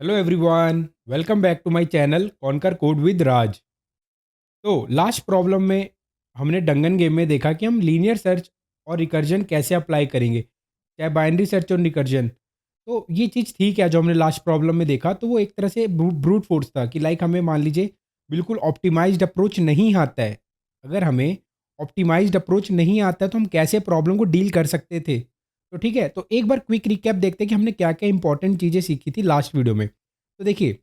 Hello everyone, welcome back to my channel conquer code with Raj. तो last problem में हमने Dungan game में देखा कि हम लीनियर सर्च और रिकर्जन कैसे अप्लाई करेंगे, चाहे बाइनरी सर्च और रिकर्जन। तो ये चीज़ थी क्या जो हमने लास्ट प्रॉब्लम में देखा, तो वो एक तरह से ब्रूट फोर्स था कि लाइक हमें मान लीजिए बिल्कुल ऑप्टिमाइज्ड अप्रोच नहीं आता है। अगर हमें ऑप्टिमाइज्ड अप्रोच नहीं आता है तो हम कैसे प्रॉब्लम को डील कर सकते थे। तो ठीक है, तो एक बार क्विक रिकैप देखते हैं कि हमने क्या क्या इंपॉर्टेंट चीज़ें सीखी थी लास्ट वीडियो में। तो देखिए,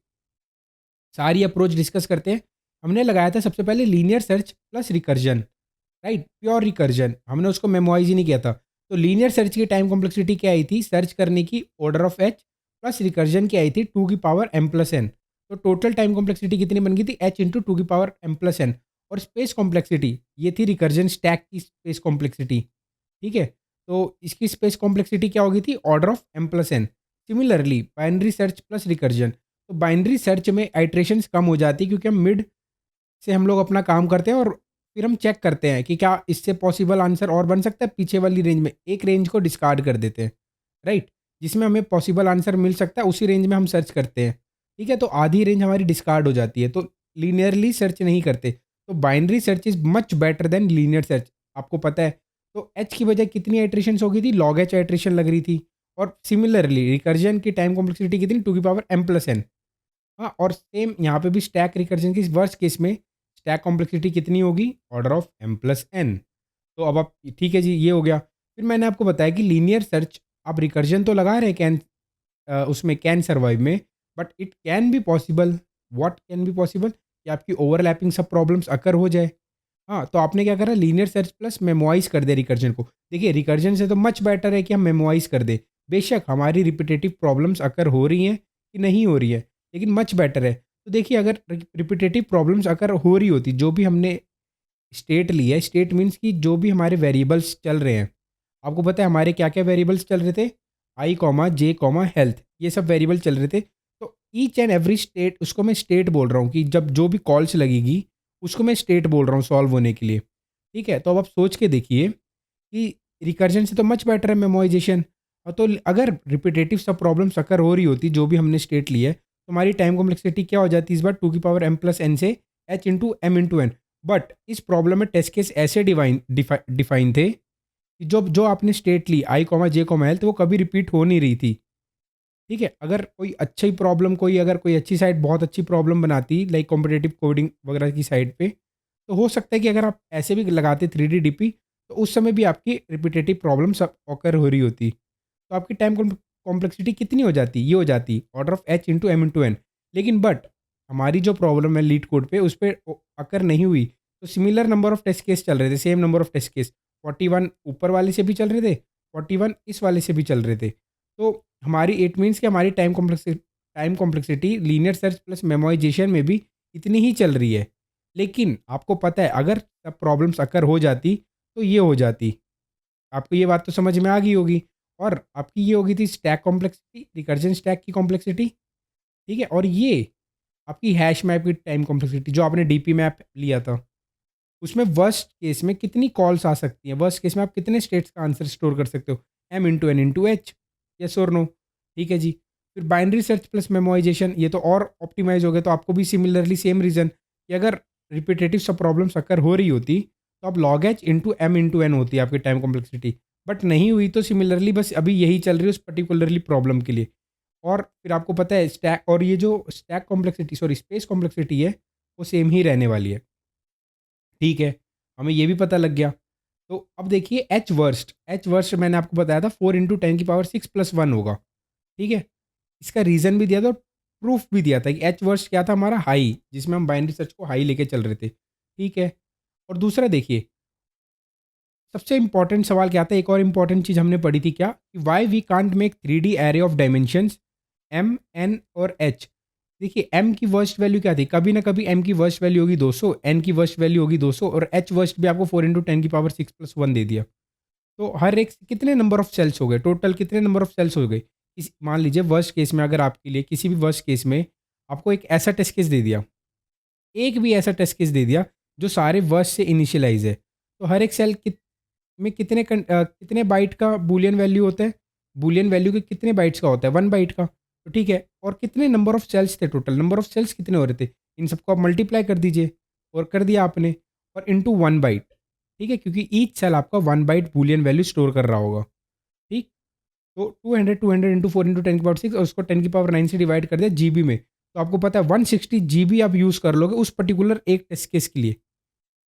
सारी अप्रोच डिस्कस करते हैं। हमने लगाया था सबसे पहले linear search plus recursion, right, pure recursion. हमने उसको मेमोराइज ही नहीं किया था। तो लीनियर सर्च की टाइम कॉम्प्लेक्सिटी क्या आई थी, सर्च करने की order of H, plus recursion की आई थी 2 की पावर m+n। तो टोटल टाइम कॉम्प्लेक्सिटी कितनी बन गई थी, h इंटू 2 की पावर m+n। और स्पेस कॉम्प्लेक्सिटी ये थी रिकर्जन स्टैक की स्पेस कॉम्प्लेक्सिटी। ठीक है, तो इसकी स्पेस कॉम्प्लेक्सिटी क्या होगी थी, order of m+n। Similarly binary search plus recursion, तो बाइनरी सर्च में आइट्रेशंस कम हो जाती है क्योंकि हम मिड से हम लोग अपना काम करते हैं और फिर हम चेक करते हैं कि क्या इससे पॉसिबल आंसर और बन सकता है। पीछे वाली रेंज में एक रेंज को डिस्कार्ड कर देते हैं, राइट, जिसमें हमें पॉसिबल आंसर मिल सकता है उसी रेंज में हम सर्च करते हैं। ठीक है, तो आधी रेंज हमारी डिस्कार्ड हो जाती है, तो लीनियरली सर्च नहीं करते। तो binary search is much better than linear search, आपको पता है। तो एच की वजह कितनी आइट्रेशन हो गई थी, लॉग एच आइट्रेशन लग रही थी। और सिमिलरली रिकर्जन की टाइम कॉम्प्लेक्सिटी कितनी, 2 की पावर m+n। हाँ, और सेम यहाँ पे भी स्टैक रिकर्जन की वर्स्ट केस में स्टैक कॉम्प्लेक्सिटी कितनी होगी, ऑर्डर ऑफ m+n। तो अब आप, ठीक है जी, ये हो गया। फिर मैंने आपको बताया कि लीनियर सर्च आप रिकर्जन तो लगा रहे हैं कैन, उसमें कैन सर्वाइव में, but it can be possible. What can be possible, कि आपकी ओवरलैपिंग सब प्रॉब्लम्स अकर हो जाए। हाँ, तो आपने क्या करा, लीनियर सर्च प्लस मेमोराइज कर दे रिकर्जन को। देखिए, रिकर्जन से तो मच बेटर है कि हम मेमोराइज कर दे। बेशक हमारी रिपीटेटिव प्रॉब्लम्स अकर हो रही हैं कि नहीं हो रही है, लेकिन मच बेटर है। तो देखिए, अगर रिपीटेटिव प्रॉब्लम्स अगर हो रही होती, जो भी हमने स्टेट ली है, स्टेट मीन्स कि जो भी हमारे वेरिएबल्स चल रहे हैं, आपको पता है हमारे क्या क्या वेरिएबल्स चल रहे थे, आई कॉमा जे कॉमा हेल्थ, ये सब वेरिएबल चल रहे थे। तो ईच एंड एवरी स्टेट, उसको मैं स्टेट बोल रहा हूँ कि जब जो भी कॉल्स लगेगी उसको मैं स्टेट बोल रहा हूँ सॉल्व होने के लिए। ठीक है, तो अब आप सोच के देखिए कि रिकर्जन से तो मच बेटर है मेमोराइजेशन। और तो अगर रिपीटेटिव सब प्रॉब्लम्स अकर हो रही होती जो भी हमने स्टेट ली है, तो हमारी टाइम कॉम्प्लेक्सिटी क्या हो जाती है इस बार, 2 की पावर m+n से h into m into n। But इस प्रॉब्लम में टेस्ट केस ऐसे डिफाइन थे कि जो जो आपने स्टेट ली आई कॉमा जे कॉमा हेल्थ, वो कभी रिपीट हो नहीं रही थी। ठीक है, अगर कोई अच्छी प्रॉब्लम, कोई अगर कोई अच्छी साइड बहुत अच्छी प्रॉब्लम बनाती लाइक कॉम्पिटेटिव कोडिंग वगैरह की साइड पे, तो हो सकता है कि अगर आप ऐसे भी लगाते 3D DP, तो उस समय भी आपकी रिपीटेटिव प्रॉब्लम सब ऑकर हो रही होती। तो आपकी टाइम कॉम्प्लेक्सिटी कितनी हो जाती, ये हो जाती order of h into m into n। लेकिन बट हमारी जो प्रॉब्लम है लीड कोड पे, उस पर अकर नहीं हुई। तो similar number of test case चल रहे थे, same number of test case, 41 ऊपर वाले से भी चल रहे थे, 41 इस वाले से भी चल रहे थे। तो हमारी इट मीन्स कि हमारी time complexity linear search plus memorisation में भी इतनी ही चल रही है। लेकिन आपको पता है अगर सब प्रॉब्लम्स अकर हो जाती तो ये हो जाती। आपको ये बात तो समझ में आ गई होगी। और आपकी ये होगी थी स्टैक कॉम्प्लेक्सिटी, रिकर्जन स्टैक की कॉम्प्लेक्सिटी। ठीक है, और ये आपकी हैश मैप की टाइम कॉम्प्लेक्सिटी जो आपने डीपी मैप लिया था, उसमें वर्स्ट केस में कितनी कॉल्स आ सकती हैं, वर्स्ट केस में आप कितने स्टेट्स का आंसर स्टोर कर सकते हो, m into n into h, yes और नो। ठीक है जी। फिर बाइनरी सर्च प्लस मेमोराइजेशन, ये तो और ऑप्टिमाइज हो गया। तो आपको भी सिमिलरली सेम रीज़न कि अगर रिपीटेटिव सब प्रॉब्लम्स अकर हो रही होती, तो आप log H into m into n होती है आपकी टाइम कॉम्प्लेक्सिटी। बट नहीं हुई, तो सिमिलरली बस अभी यही चल रही है उस पर्टिकुलरली प्रॉब्लम के लिए। और फिर आपको पता है स्टैक, और ये जो stack complexity, sorry space complexity है, वो सेम ही रहने वाली है। ठीक है, हमें ये भी पता लग गया। तो अब देखिए एच वर्स्ट मैंने आपको बताया था 4 इंटू 10 की पावर 6+1 होगा। ठीक है, इसका रीज़न भी दिया था, प्रूफ भी दिया था कि एच वर्स्ट क्या था हमारा, हाई, जिसमें हम बाइनरी सर्च को हाई लेके चल रहे थे। ठीक है, और दूसरा देखिए, सबसे इंपॉर्टेंट सवाल क्या था, एक और इंपॉर्टेंट चीज़ हमने पढ़ी थी क्या, कि why we can't make 3D array of dimensions m n और एच। देखिए, एम की वर्स्ट वैल्यू क्या थी, कभी ना कभी एम की वर्स्ट वैल्यू होगी 200, एन की वर्स्ट वैल्यू होगी 200, और एच वर्स्ट भी आपको 4 इंटू 10 की पावर 6+1 दे दिया। तो हर एक कितने नंबर ऑफ सेल्स हो गए, टोटल कितने नंबर ऑफ सेल्स हो गए। मान लीजिए वर्स्ट केस में, अगर आपके लिए किसी भी वर्स्ट केस में आपको एक ऐसा टेस्ट केस दे दिया, एक भी ऐसा टेस्ट केस दे दिया जो सारे वर्स्ट से इनिशियलाइज है, तो हर एक सेल में कितने बाइट का बुलियन वैल्यू होता है, बुलियन वैल्यू के कितने बाइट्स का होता है, 1 बाइट का। तो ठीक है, और कितने नंबर ऑफ सेल्स थे टोटल, नंबर ऑफ सेल्स कितने हो रहे थे, इन सबको आप मल्टीप्लाई कर दीजिए, और कर दिया आपने, और इंटू 1 बाइट। ठीक है, क्योंकि ईच सेल आपका 1 बाइट बूलियन वैल्यू स्टोर कर रहा होगा। ठीक, तो 200 इंटू 4 इंटू 10 की पावर 6, और उसको 10 की पावर 9 से डिवाइड कर दिया जीबी में, तो आपको पता है 160 जीबी आप यूज़ कर लोगे उस पर्टिकुलर एक टेस्ट केस के लिए।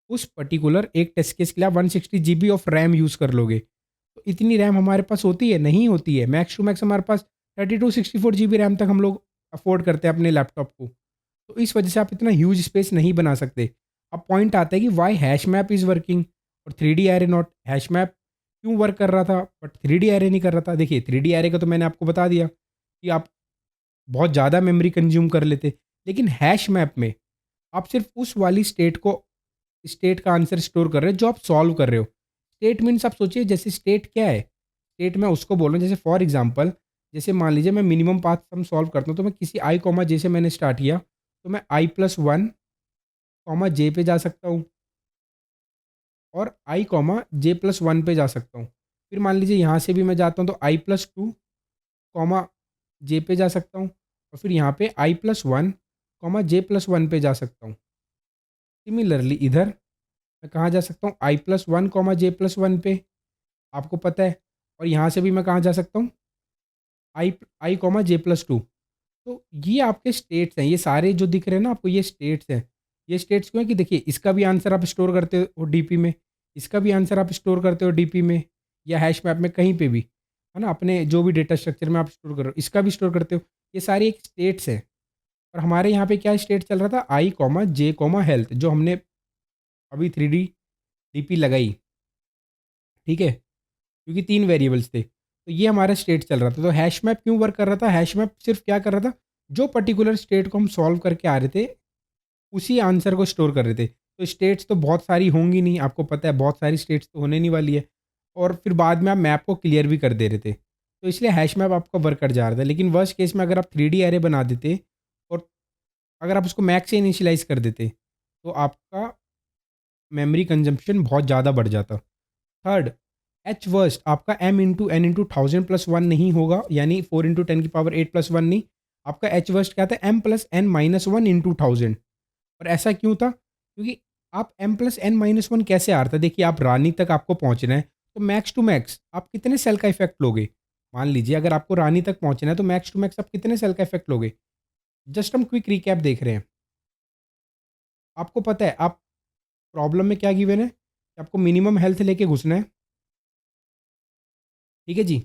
उस पर्टिकुलर एक टेस्ट केस के लिए आप 160 जीबी ऑफ रैम यूज़ कर लोगे। तो इतनी रैम हमारे पास होती है? नहीं होती है। मैक्स टू मैक्स हमारे पास 32 64 जीबी रैम तक हम लोग अफोर्ड करते हैं अपने लैपटॉप को। तो इस वजह से आप इतना ह्यूज स्पेस नहीं बना सकते। अब पॉइंट आता है कि why hash map is working और 3D array not. Hash map क्यों वर्क कर रहा था बट 3D एरे नहीं कर रहा था? देखिए 3D एरे का तो मैंने आपको बता दिया कि आप बहुत ज़्यादा मेमोरी कंज्यूम कर लेते, लेकिन हैश मैप में आप सिर्फ उस वाली स्टेट का आंसर स्टोर कर रहे हो जो आप सॉल्व कर रहे हो। स्टेट मीन्स आप सोचिए, जैसे स्टेट क्या है, स्टेट मैं उसको बोल रहा हूँ, जैसे फॉर एग्जांपल, जैसे मान लीजिए मैं मिनिमम पाथ सम सॉल्व करता हूँ, तो मैं किसी आई कॉमा जे से मैंने स्टार्ट किया, तो मैं i+1 कॉमा जे पे जा सकता हूँ, और आई कॉमा जे+1 पे जा सकता हूँ। फिर मान लीजिए यहाँ से भी मैं जाता हूँ तो i+2 कॉमा जे पे जा सकता हूँ, और फिर यहाँ पे i+1 कॉमा जे+1 पे जा सकता हूँ। सिमिलरली इधर मैं कहाँ जा सकता हूँ, i+1 कॉमा जे+1 पे, आपको पता है। और यहाँ से भी मैं कहाँ जा सकता हूँ, आई कॉमा जे+2। तो ये आपके स्टेट्स हैं, ये सारे जो दिख रहे हैं ना आपको, ये स्टेट्स हैं। ये स्टेट्स क्यों है कि देखिए, इसका भी आंसर आप स्टोर करते हो डीपी में, इसका भी आंसर आप स्टोर करते हो डीपी में, या हैश मैप में कहीं पे भी, है ना, अपने जो भी डेटा स्ट्रक्चर में आप स्टोर कर रहे हो, इसका भी स्टोर करते हो। ये सारे एक स्टेट्स हैं। और हमारे यहाँ पे क्या स्टेट चल रहा था, आई कॉमा जे कॉमा हेल्थ, जो हमने अभी 3D डीपी लगाई। ठीक है, क्योंकि 3 वेरिएबल्स थे। तो ये हमारा स्टेट चल रहा था। तो हैश मैप क्यों वर्क कर रहा था? हैश मैप सिर्फ़ क्या कर रहा था, जो पर्टिकुलर स्टेट को हम सॉल्व करके आ रहे थे, उसी आंसर को स्टोर कर रहे थे। तो स्टेट्स तो बहुत सारी होंगी नहीं, आपको पता है बहुत सारी स्टेट्स तो होने नहीं वाली है। और फिर बाद में आप मैप को क्लियर भी कर दे रहे थे। तो इसलिए हैश मैप आपका वर्क कर जा रहा था। लेकिन वर्स्ट केस में अगर आप 3D एरे बना देते, और अगर आप उसको मैक्स से इनिशियलाइज़ कर देते, तो आपका मेमोरी कंज़म्पशन बहुत ज़्यादा बढ़ जाता। थर्ड, एच वर्स्ट आपका m इंटू एन इंटू 1000+1 नहीं होगा, यानी 4 इंटू 10 की पावर 8+1 नहीं। आपका एच वर्स्ट क्या था, m+n-1 इंटू 1000। और ऐसा क्यों था? क्योंकि आप m+n-1 कैसे आ रहा था? देखिए, आप रानी तक आपको पहुंचना है, तो मैक्स टू मैक्स आप कितने सेल का इफेक्ट लोगे? मान लीजिए अगर आपको रानी तक पहुंचना है, तो मैक्स टू मैक्स आप कितने सेल का इफेक्ट लोगे? जस्ट हम क्विक रिकैप देख रहे हैं। आपको पता है आप प्रॉब्लम में क्या गिवन है कि आपको मिनिमम हेल्थ लेके घुसना है। ठीक है जी,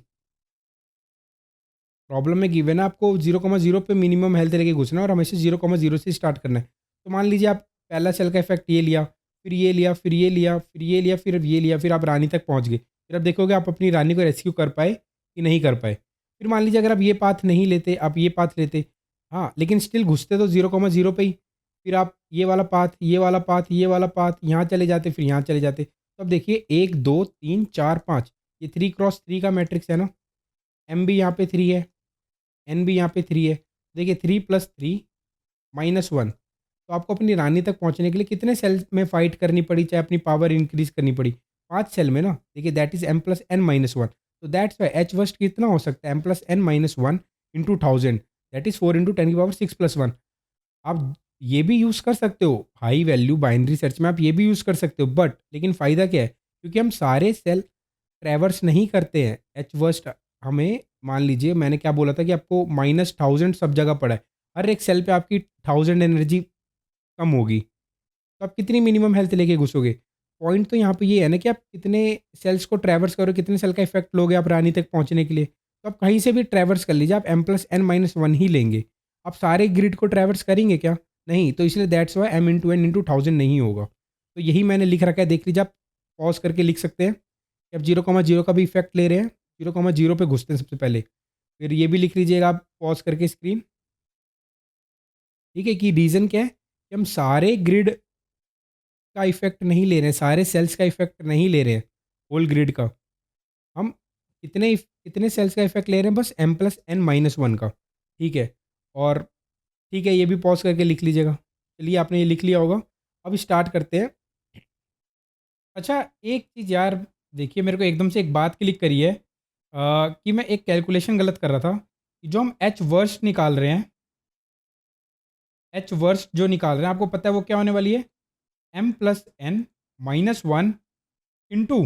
प्रॉब्लम में गिवन है आपको 0,0 पे मिनिमम हेल्थ लेके घुसना है, और हमेशा 0,0 से स्टार्ट करना है। तो मान लीजिए आप पहला सेल का इफेक्ट ये लिया, फिर ये लिया, फिर ये लिया, फिर ये लिया, फिर ये लिया, फिर आप रानी तक पहुंच गए। फिर आप देखोगे आप अपनी रानी को रेस्क्यू कर पाए कि नहीं कर पाए। फिर मान लीजिए अगर आप ये पाथ नहीं लेते, आप ये पाथ लेते, हाँ, लेकिन स्टिल घुसते तो 0,0 पे ही। फिर आप ये वाला पाथ, ये वाला पाथ, ये वाला पाथ, यहाँ चले जाते, फिर यहाँ चले जाते। तो अब देखिए 1 2 3 4 5, ये 3x3 का मैट्रिक्स है ना। एम भी यहाँ पे 3 है, एन भी यहाँ पे 3 है। देखिए 3+3 -1। तो आपको अपनी रानी तक पहुँचने के लिए कितने सेल में फाइट करनी पड़ी, चाहे अपनी पावर इंक्रीज़ करनी पड़ी? 5 सेल में ना। देखिए दैट इज़ m+n-1। तो दैट्स व्हाई एच वर्स्ट कितना हो सकता है, m+n-1 into 1000, that is 4 into 10 की पावर 6+1। आप ये भी यूज़ कर सकते हो, हाई वैल्यू बाइनरी सर्च में आप ये भी यूज़ कर सकते हो, बट लेकिन फ़ायदा क्या है? क्योंकि हम सारे सेल ट्रैवर्स नहीं करते हैं। एच वर्स्ट हमें, मान लीजिए मैंने क्या बोला था कि आपको -1000 सब जगह पड़ा है। हर एक सेल पे आपकी 1000 एनर्जी कम होगी। तो आप कितनी मिनिमम हेल्थ लेके घुसोगे? पॉइंट तो यहाँ पे ये है ना कि आप कितने सेल्स को ट्रैवर्स करो, कितने सेल का इफेक्ट लोगे आप रानी तक पहुँचने के लिए। तो आप कहीं से भी ट्रैवर्स कर लीजिए, आप m+n-1 ही लेंगे। आप सारे ग्रिड को ट्रैवर्स करेंगे क्या? नहीं। तो इसलिए that's why m into n into 1000 नहीं होगा। तो यही मैंने लिख रखा है, देख लीजिए, आप पॉज़ करके लिख सकते हैं। कि आप 0,0 का भी इफेक्ट ले रहे हैं, 0,0 पे घुसते हैं सबसे पहले। फिर ये भी लिख लीजिएगा आप पॉज़ करके स्क्रीन। ठीक है, कि रीज़न क्या है कि हम सारे ग्रिड का इफेक्ट नहीं ले रहे हैं, सारे सेल्स का इफेक्ट नहीं ले रहे हैं, होल ग्रिड का। हम कितने सेल्स का इफेक्ट ले रहे हैं, बस m+n-1 का। ठीक है, और ठीक है, ये भी पॉज़ करके लिख लीजिएगा। चलिए, आपने ये लिख लिया होगा। अब स्टार्ट करते हैं। अच्छा, एक चीज़ यार, देखिए मेरे को एकदम से एक बात क्लिक करी है, कि मैं एक कैलकुलेशन गलत कर रहा था जो हम एच वर्स्ट निकाल रहे हैं, एच वर्स्ट जो निकाल रहे हैं, आपको पता है वो क्या होने वाली है? M plus n minus one into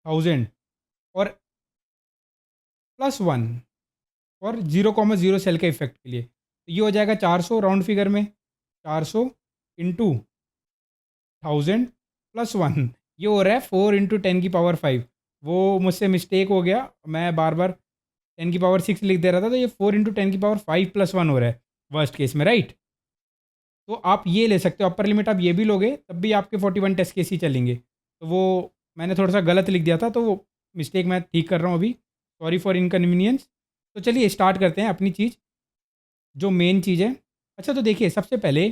1000 और प्लस वन और 0,0 सेल के इफेक्ट के लिए। तो ये हो जाएगा 400 राउंड फिगर में, 400 इंटू 1000 प्लस वन, ये हो रहा है 4 इंटू 10 की पावर 5। वो मुझसे मिस्टेक हो गया, मैं बार बार 10 की पावर 6 लिख दे रहा था, तो ये 4 इंटू 10 की पावर 5 प्लस वन हो रहा है वर्स्ट केस में, राइट। तो आप ये ले सकते हो, अपर लिमिट आप ये भी लोगे तब भी आपके 41 टेस्ट केस ही चलेंगे। तो वो मैंने थोड़ा सा गलत लिख दिया था, तो वो मिस्टेक मैं ठीक कर रहा हूँ अभी, सॉरी फॉर इनकन्वीनियंस। तो चलिए स्टार्ट करते हैं अपनी चीज़, जो मेन चीज़ है। अच्छा, तो देखिए सबसे पहले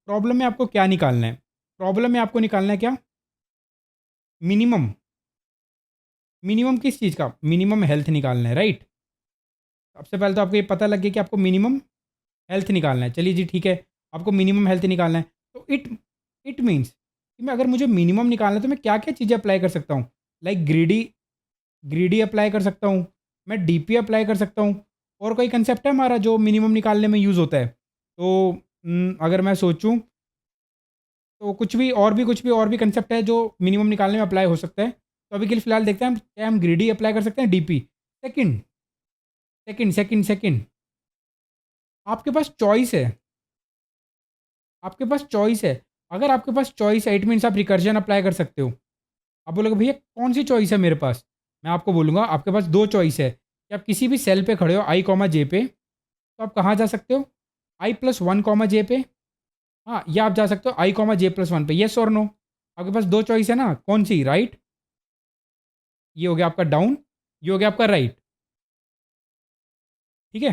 प्रॉब्लम में आपको क्या निकालना है? प्रॉब्लम में आपको निकालना है क्या? मिनिमम। मिनिमम किस चीज़ का? मिनिमम हेल्थ निकालना है, राइट। सबसे पहले तो आपको ये पता लग गया कि आपको मिनिमम हेल्थ निकालना है। चलिए जी ठीक है, आपको मिनिमम हेल्थ निकालना है। तो इट मीन्स कि मैं, अगर मुझे मिनिमम निकालना है तो मैं क्या क्या चीज़ें अप्लाई कर सकता हूँ? लाइक ग्रीडी, ग्रीडी अप्लाई कर सकता हूँ, मैं डीपी अप्लाई कर सकता हूँ। और कोई कंसेप्ट है हमारा जो मिनिमम निकालने में यूज़ होता है? तो अगर मैं सोचूं तो कुछ भी कंसेप्ट है जो मिनिमम निकालने में अप्लाई हो सकता है। तो अभी के लिए फिलहाल देखते हैं हम क्या हम ग्रीडी अप्लाई कर सकते हैं, डीपी। सेकंड, सेकंड आपके पास चॉइस है, आपके पास चॉइस है। अगर आपके पास चॉइस है, इट मीन्स आप रिकर्जन अप्लाई कर सकते हो। आप बोलोगे भैया कौन सी चॉइस है मेरे पास? मैं आपको बोलूँगा आपके पास दो चॉइस है कि आप किसी भी सेल पे खड़े हो आई कॉमा जे पे, तो आप कहाँ जा सकते हो? आई प्लस वन कॉमा जे पे। हाँ, या आप जा सकते हो आई कॉमा जे प्लस वन पे, येस और नो। आपके पास दो चॉइस है ना, कौन सी? राइट, ये हो गया आपका डाउन, ये हो गया आपका राइट, ठीक है।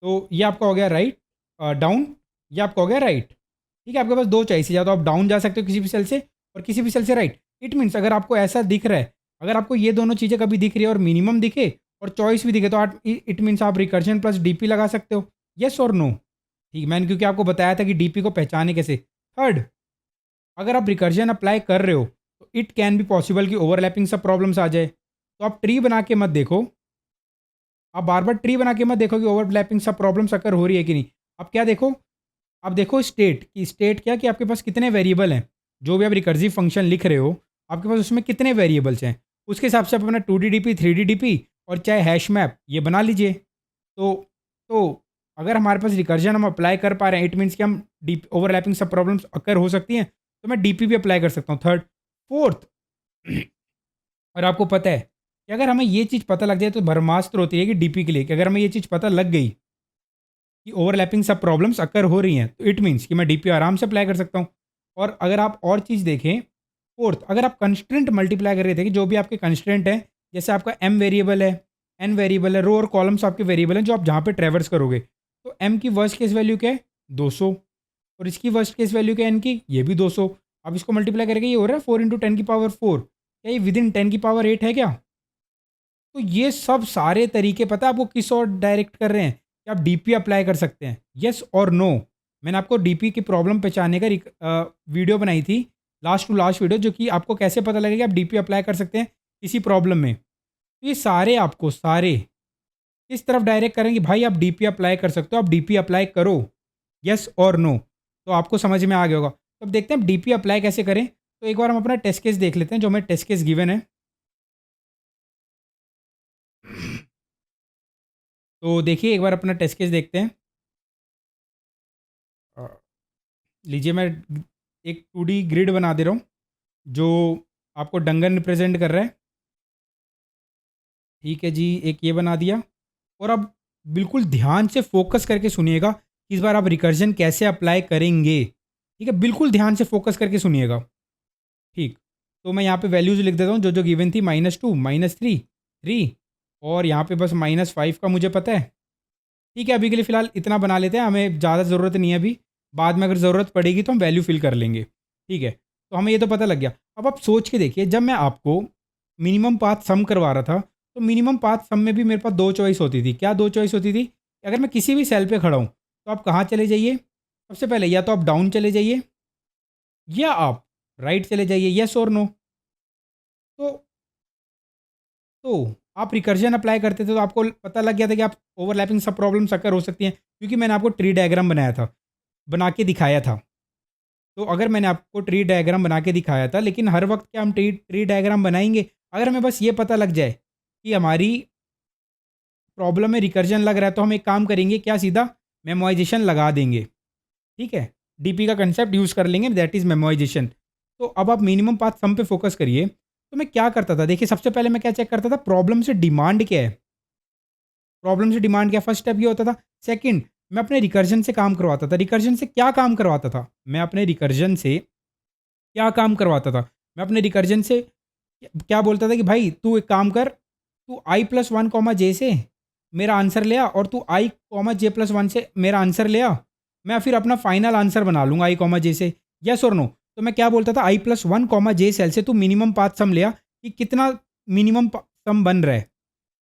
तो ये आपका हो गया राइट, डाउन, ये आपका हो गया राइट, ठीक है। आपके पास दो चॉइस है, या तो आप डाउन जा सकते हो किसी भी सेल से, और किसी भी सेल से राइट। इट मीन्स अगर आपको ऐसा दिख रहा है, अगर आपको ये दोनों चीज़ें कभी दिख रही है और मिनिमम दिखे और चॉइस भी दिखे, तो आप इट मीन्स आप रिकर्जन प्लस डीपी लगा सकते हो, येस और नो। ठीक, मैंने क्योंकि आपको बताया था कि डीपी को पहचाने कैसे। थर्ड, अगर आप रिकर्जन अप्लाई कर रहे हो तो इट कैन बी पॉसिबल कि ओवरलैपिंग सब प्रॉब्लम्स आ जाए। तो आप ट्री बना के मत देखो, आप बार बार ट्री बना के मत देखो कि ओवरलैपिंग सब प्रॉब्लम्स अकर हो रही है कि नहीं। आप क्या देखो? आप देखो स्टेट की, स्टेट क्या कि आपके पास कितने वेरिएबल हैं। जो भी आप रिकर्सिव फंक्शन लिख रहे हो, आपके पास उसमें कितने वेरिएबल्स हैं, उसके हिसाब से आप अपना 2D डीपी 3D डीपी और चाहे हैश मैप ये बना लीजिए। तो अगर हमारे पास रिकर्जन हम अप्लाई कर पा रहे हैं, इट मीन्स कि हम डीप ओवरलैपिंग सब प्रॉब्लम्स अकर हो सकती हैं, तो मैं डीपी भी अप्लाई कर सकता हूँ। थर्ड, फोर्थ, और आपको पता है कि अगर हमें ये चीज़ पता लग जाए तो ब्रह्मास्त्र होती है कि डीपी के लिए, कि अगर हमें ये चीज़ पता लग गई कि ओवरलैपिंग सब प्रॉब्लम्स अकर हो रही हैं, तो इट मीन्स कि मैं डीपी आराम से अप्लाई कर सकता हूँ। और अगर आप और चीज़ देखें, फोर्थ, अगर आप कंस्ट्रेंट मल्टीप्लाई कर रहे थे कि जो भी आपके कंस्ट्रेंट हैं, जैसे आपका एम वेरिएबल है, एन वेरिएबल है, रो और कॉलम्स आपके वेरिएबल हैं जो आप जहाँ पे ट्रेवर्स करोगे। तो एम की वर्स्ट केस वैल्यू क्या है? 200, और इसकी वर्स्ट केस वैल्यू क्या है एन की? ये भी 200। अब इसको मल्टीप्लाई करके ये हो रहा है 4 इंटू 10 की पावर 4। क्या ये विद इन 10 की पावर 8 है क्या? तो ये सब सारे तरीके पता है आपको किस और डायरेक्ट कर रहे हैं कि आप डीपी अप्लाई कर सकते हैं, यस और नो। मैंने आपको डीपी की प्रॉब्लम पहचानने का वीडियो बनाई थी, लास्ट टू लास्ट वीडियो, जो कि आपको कैसे पता लगेगा आप डीपी अप्लाई कर सकते हैं किसी प्रॉब्लम में। तो ये सारे आपको सारे इस तरफ डायरेक्ट करेंगे, भाई आप डीपी अप्लाई कर सकते हो, आप डीपी अप्लाई करो, यस और नो। तो आपको समझ में आ गया होगा। तो अब देखते हैं डीपी अप्लाई कैसे करें। तो एक बार हम अपना टेस्ट केस देख लेते हैं, जो हमें टेस्ट केस गिवन है। तो देखिए एक बार अपना टेस्ट केस देखते हैं। अ, लीजिए मैं एक 2D ग्रिड बना दे रहा हूँ, जो आपको डंगन रिप्रेजेंट कर रहा है। ठीक है जी, एक ये बना दिया। और अब बिल्कुल ध्यान से फोकस करके सुनिएगा कि इस बार आप रिकर्जन कैसे अप्लाई करेंगे। ठीक है, बिल्कुल ध्यान से फोकस करके सुनिएगा। ठीक, तो मैं यहाँ पे वैल्यूज़ लिख देता हूँ जो जो गिवन थी, -2, -3, 3, और यहाँ पे बस -5 का मुझे पता है। ठीक है, अभी के लिए फ़िलहाल इतना बना लेते हैं, हमें ज़्यादा ज़रूरत नहीं है अभी। बाद में अगर ज़रूरत पड़ेगी तो हम वैल्यू फिल कर लेंगे। ठीक है, तो हमें ये तो पता लग गया। अब आप सोच के देखिए, जब मैं आपको मिनिमम पाथ सम करवा रहा था, तो मिनिमम पाथ सम में भी मेरे पास दो चॉइस होती थी। क्या दो चॉइस होती थी? अगर मैं किसी भी सेल पे खड़ा हूँ, तो आप कहाँ चले जाइए? सबसे पहले या तो आप डाउन चले जाइए, या आप राइट चले जाइए, येस और नो। तो तो आप रिकर्जन अप्लाई करते थे तो आपको पता लग गया था कि आप ओवरलैपिंग सब प्रॉब्लम्स अकर हो सकती हैं, क्योंकि मैंने आपको ट्री डायग्राम बनाया था, बना के दिखाया था। तो अगर मैंने आपको ट्री डायग्राम बना के दिखाया था, लेकिन हर वक्त क्या हम ट्री ट्री डायग्राम बनाएंगे? अगर हमें बस ये पता लग जाए कि हमारी प्रॉब्लम में रिकर्जन लग रहा है, तो हम एक काम करेंगे, क्या सीधा मेमोराइजेशन लगा देंगे। ठीक है, डीपी का कंसेप्ट यूज़ कर लेंगे, दैट इज़ मेमोराइजेशन। तो अब आप मिनिमम पाथ सम पे फोकस करिए। तो मैं क्या करता था, देखिए सबसे पहले मैं क्या चेक करता था, प्रॉब्लम से डिमांड क्या है। प्रॉब्लम से डिमांड क्या, फर्स्ट स्टेप ये होता था। सेकंड, मैं अपने रिकर्जन से काम करवाता था। रिकर्जन से क्या काम करवाता था, मैं अपने रिकर्जन से क्या काम करवाता था, मैं अपने रिकर्जन से क्या बोलता था कि भाई तू एक काम कर, तू आई प्लस वन कॉमा जे से मेरा आंसर ले आ, और तू आई कॉमा जे प्लस वन से मेरा आंसर ले आ, मैं फिर अपना फाइनल आंसर बना लूंगा आई कॉमा जे से। यस और नो? तो मैं क्या बोलता था, आई प्लस वन कॉमा जे सेल से तू मिनिमम पाथ सम ले आ कि कितना मिनिमम सम बन रहा है।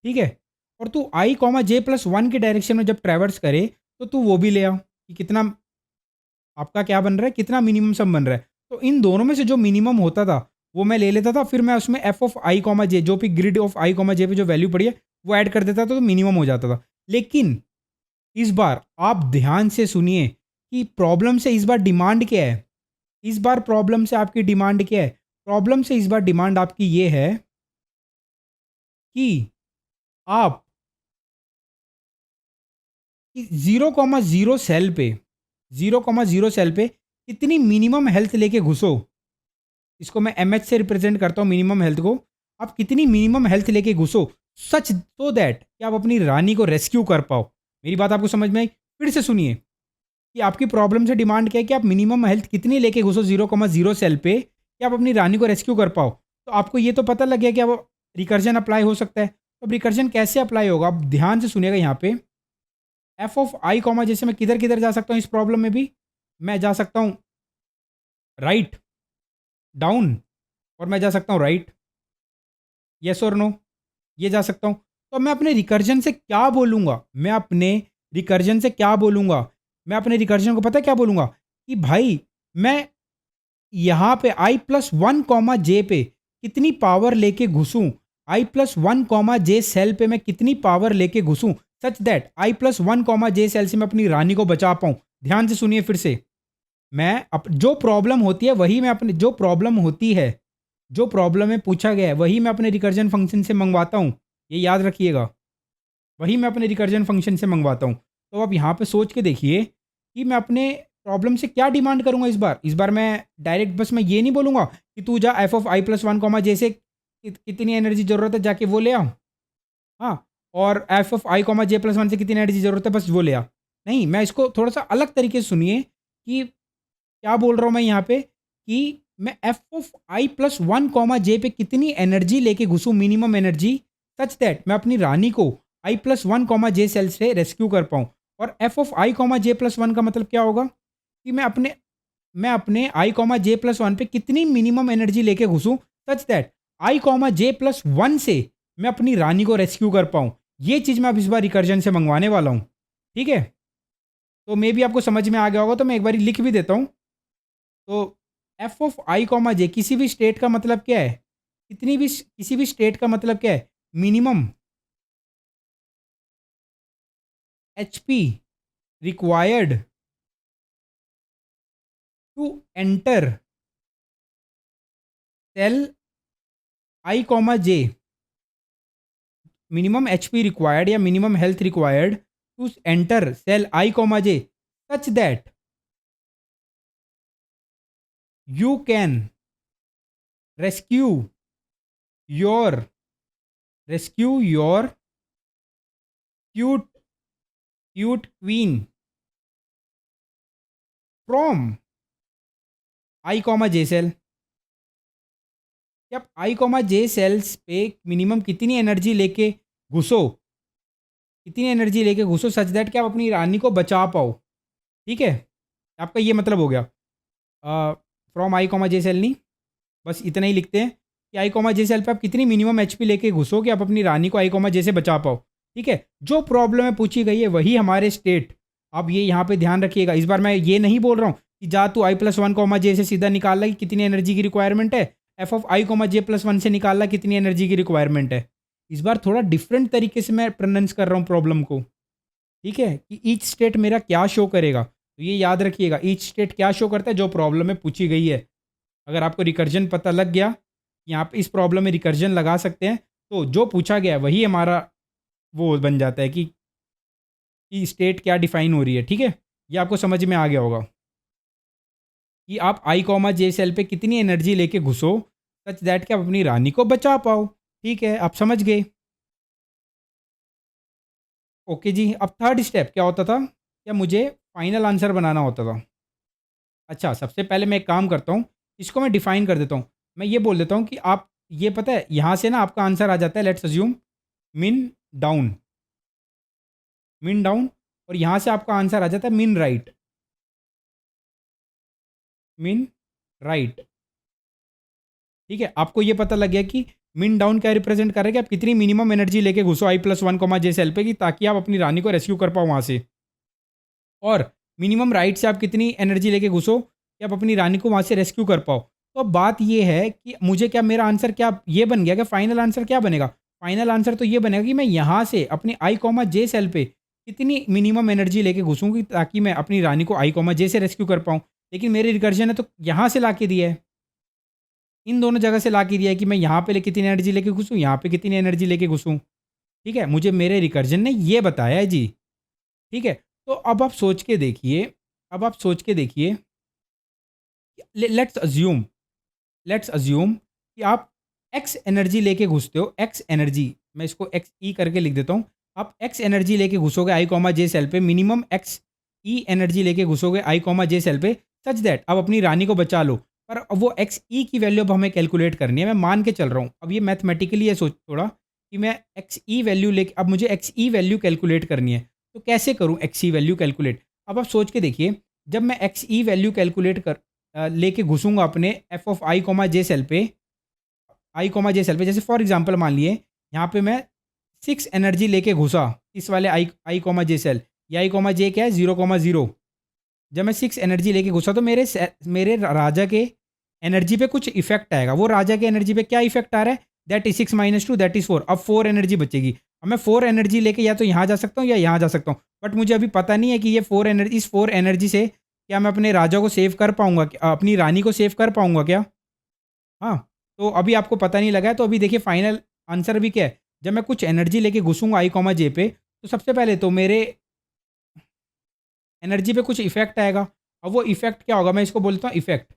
ठीक है, और तू आई कॉमा जे प्लस वन के डायरेक्शन में जब ट्रैवर्स करे तो तू वो भी ले आ कि कितना आपका क्या बन रहा है, कितना मिनिमम सम बन रहा है। तो इन दोनों में से जो मिनिमम होता था वो मैं ले लेता था, फिर मैं उसमें एफ ऑफ आई कॉमा जे, जो भी grid of I comma J पे जो वैल्यू पड़ी है वो ऐड कर देता था, तो मिनिमम हो जाता था। लेकिन इस बार आप ध्यान से सुनिए कि प्रॉब्लम से इस बार डिमांड क्या है। इस बार प्रॉब्लम से आपकी डिमांड क्या है? प्रॉब्लम से इस बार डिमांड आपकी ये है कि आप 0,0 सेल पे 0,0 सेल पे कितनी मिनिमम हेल्थ लेके घुसो। इसको मैं एमएच से रिप्रेजेंट करता हूँ मिनिमम हेल्थ को। आप कितनी मिनिमम हेल्थ लेके घुसो, सच सो दैट कि आप अपनी रानी को रेस्क्यू कर पाओ। मेरी बात आपको समझ में आई? फिर से सुनिए कि आपकी प्रॉब्लम से डिमांड क्या है कि आप मिनिमम हेल्थ कितनी लेके घुसो 0,0 सेल पे कि आप अपनी रानी को रेस्क्यू कर पाओ। तो आपको ये तो पता लग गया कि अब रिकर्जन अप्लाई हो सकता है। तो अब रिकर्जन कैसे अप्लाई होगा, आप ध्यान से सुनिएगा। यहाँ पे एफ ऑफ आई कॉमा, जैसे मैं किधर किधर जा सकता हूँ इस प्रॉब्लम में भी, मैं जा सकता हूँ राइट, डाउन, और मैं जा सकता हूँ राइट। यस और नो? ये जा सकता हूँ। तो मैं अपने रिकर्जन से क्या बोलूँगा, मैं अपने रिकर्जन से क्या बोलूँगा, मैं अपने रिकर्जन को पता है क्या बोलूँगा कि भाई मैं यहाँ पे I plus one comma J पे कितनी पावर लेके घुसूँ, I plus one comma J cell पे मैं कितनी पावर लेके घुसूँ, such that I plus one comma J cell से मैं अपनी रानी को बचा पाऊँ। ध्यान से सुनिए फिर से, मैं जो प्रॉब्लम होती है वही मैं अपने, जो प्रॉब्लम होती है, जो प्रॉब्लम में पूछा गया है वही मैं अपने रिकर्जन फंक्शन से मंगवाता हूँ। ये याद रखिएगा, वही मैं अपने रिकर्जन फंक्शन से मंगवाता हूँ। तो आप यहाँ पे सोच के देखिए कि मैं अपने प्रॉब्लम से क्या डिमांड करूँगा इस बार मैं डायरेक्ट बस मैं ये नहीं बोलूँगा कि तू जा F of I plus one comma जैसे कितनी एनर्जी ज़रूरत है जाके वो ले आओ, हाँ, और F of I comma J plus one से कितनी एनर्जी ज़रूरत है बस वो ले आ। नहीं, मैं इसको थोड़ा सा अलग तरीके से सुनिए कि क्या बोल रहा हूँ मैं यहाँ पे कि मैं F of I plus one comma J पे कितनी एनर्जी लेके घुसूँ, मिनिमम एनर्जी, सच दैट मैं अपनी रानी को I plus one comma J cell से रेस्क्यू कर पाऊँ। और F of I comma J plus one का मतलब क्या होगा कि मैं अपने I comma J plus one पे कितनी मिनिमम एनर्जी लेके घुसूँ, such that I comma J plus one से मैं अपनी रानी को रेस्क्यू कर पाऊँ। ये चीज़ मैं अब इस बार रिकर्जन से मंगवाने वाला हूँ। ठीक है, तो मे भी आपको समझ में आ गया होगा, तो मैं एक बार लिख भी देता हूँ। तो एफ ऑफ आई कॉमा जे किसी भी स्टेट का मतलब क्या है, किसी भी स्टेट का मतलब क्या है, minimum HP required to enter cell I comma J, minimum HP required या minimum health required to enter cell I comma J, such that you can rescue your cute queen from I comma J cell. आप I comma J cells पे minimum कितनी energy लेके घुसो, कितनी energy लेके घुसो such that कि आप अपनी रानी को बचा पाओ। ठीक है, आपका ये मतलब हो गया। From i comma J cell नहीं, बस इतना ही लिखते हैं कि आई कॉमा जे सेल पे आप कितनी मिनिमम एचपी लेके घुसो कि आप अपनी रानी को आई कॉमा जे से बचा पाओ। ठीक है, जो प्रॉब्लम है पूछी गई है वही हमारे स्टेट। अब ये यहाँ पे ध्यान रखिएगा, इस बार मैं ये नहीं बोल रहा हूँ कि जा तू आई प्लस वन कॉमा जे से सीधा निकाल ला कि कितनी एनर्जी की रिक्वायरमेंट है, F of I comma J plus one से निकाल ला कितनी एनर्जी की रिक्वायरमेंट है। इस बार थोड़ा डिफरेंट तरीके से मैं प्रोनाउंस कर रहा हूँ प्रॉब्लम को, ठीक है, कि ईच स्टेट मेरा क्या शो करेगा। तो ये याद रखिएगा, ईच स्टेट क्या शो करता है, जो प्रॉब्लम में पूछी गई है। अगर आपको रिकर्जन पता लग गया, यहाँ पे इस प्रॉब्लम में रिकर्जन लगा सकते हैं, तो जो पूछा गया है वही हमारा वो बन जाता है कि स्टेट क्या डिफाइन हो रही है, ठीक है। ये आपको समझ में आ गया होगा कि आप आई कॉमा जे सेल पे कितनी एनर्जी लेके घुसो सच दैट कि आप अपनी रानी को बचा पाओ। ठीक है, आप समझ गए। ओके जी, अब थर्ड स्टेप क्या होता था, क्या मुझे फाइनल आंसर बनाना होता था। अच्छा, सबसे पहले मैं एक काम करता हूँ, इसको मैं डिफाइन कर देता हूँ। मैं ये बोल देता हूँ कि आप ये पता है, यहाँ से ना आपका आंसर आ जाता है, लेट्स अज्यूम मिन डाउन, मिन डाउन, और यहाँ से आपका आंसर आ जाता है मिन राइट, मिन राइट। ठीक है, आपको ये पता लग गया कि मिन डाउन क्या रिप्रेजेंट कर रहा है, कि आप कितनी मिनिमम एनर्जी लेके घुसो I+1 जे सेल पे, कि ताकि आप अपनी रानी को रेस्क्यू कर पाओ वहाँ से। और मिनिमम राइट से आप कितनी एनर्जी लेके घुसो कि आप अपनी रानी को वहाँ से रेस्क्यू कर पाओ। तो अब बात ये है कि मुझे क्या, मेरा आंसर क्या ये बन गया, कि फाइनल आंसर क्या बनेगा। फाइनल आंसर तो ये बनेगा कि मैं यहाँ से अपने I, J सेल पे कितनी मिनिमम एनर्जी लेके घुसूंगी ताकि मैं अपनी रानी को I, J से रेस्क्यू कर पाऊँ। लेकिन मेरी रिकर्जन है तो यहाँ से ला के दिया है, इन दोनों जगह से ला के दिया है कि मैं यहाँ पे कितनी एनर्जी लेके घुसूँ, यहाँ पे कितनी एनर्जी लेके घुसूँ। ठीक है, मुझे मेरे रिकर्जन ने ये बताया है जी। ठीक है, तो अब आप सोच के देखिए, अब आप सोच के देखिए, लेट्स अज्यूम, लेट्स अज्यूम कि आप एक्स एनर्जी लेके घुसते हो, एक्स एनर्जी, मैं इसको एक्स ई करके लिख देता हूँ। आप एक्स एनर्जी लेके घुसोगे I, J सेल पे, मिनिमम एक्स ई एनर्जी लेके घुसोगे I, J सेल पे, सच दैट अब अपनी रानी को बचा लो। पर अब वो एक्स ई की वैल्यू अब हमें कैलकुलेट करनी है, मैं मान के चल रहा हूँ, अब ये मैथमेटिकली है, सोच थोड़ा कि मैं एक्स ई वैल्यू लेके, अब मुझे एक्स ई वैल्यू कैलकुलेट करनी है। तो कैसे करूँ एक्स ई वैल्यू कैलकुलेट। अब आप सोच के देखिए, जब मैं एक्स ई वैल्यू कैलकुलेट कर लेके घुसूंगा अपने F(i, J) सेल पे, I, J सेल पे, जैसे फॉर एग्जांपल मान लिए यहाँ पे मैं 6 एनर्जी लेके घुसा इस वाले I, J सेल, ये I, J क्या है, 0,0। जब मैं 6 एनर्जी लेके घुसा तो मेरे राजा के एनर्जी पे कुछ इफेक्ट आएगा। वो राजा के एनर्जी पे क्या इफेक्ट आ रहा है, दैट इज 6 - 2 दैट इज 4। अब 4 एनर्जी बचेगी। अब मैं 4 एनर्जी लेके या तो यहाँ जा सकता हूँ या यहाँ जा सकता हूँ, बट मुझे अभी पता नहीं है कि ये 4 एनर्जी, इस 4 एनर्जी से क्या मैं अपने राजा को सेव कर पाऊंगा, अपनी रानी को सेव कर पाऊंगा क्या। हाँ, तो अभी आपको पता नहीं लगा है, तो अभी देखिए फाइनल आंसर भी क्या है। जब मैं कुछ एनर्जी लेके घुसूंगा I, J पे, तो सबसे पहले तो मेरे एनर्जी पे कुछ इफेक्ट आएगा। अब वो इफेक्ट क्या होगा, मैं इसको बोलता हूँ effect,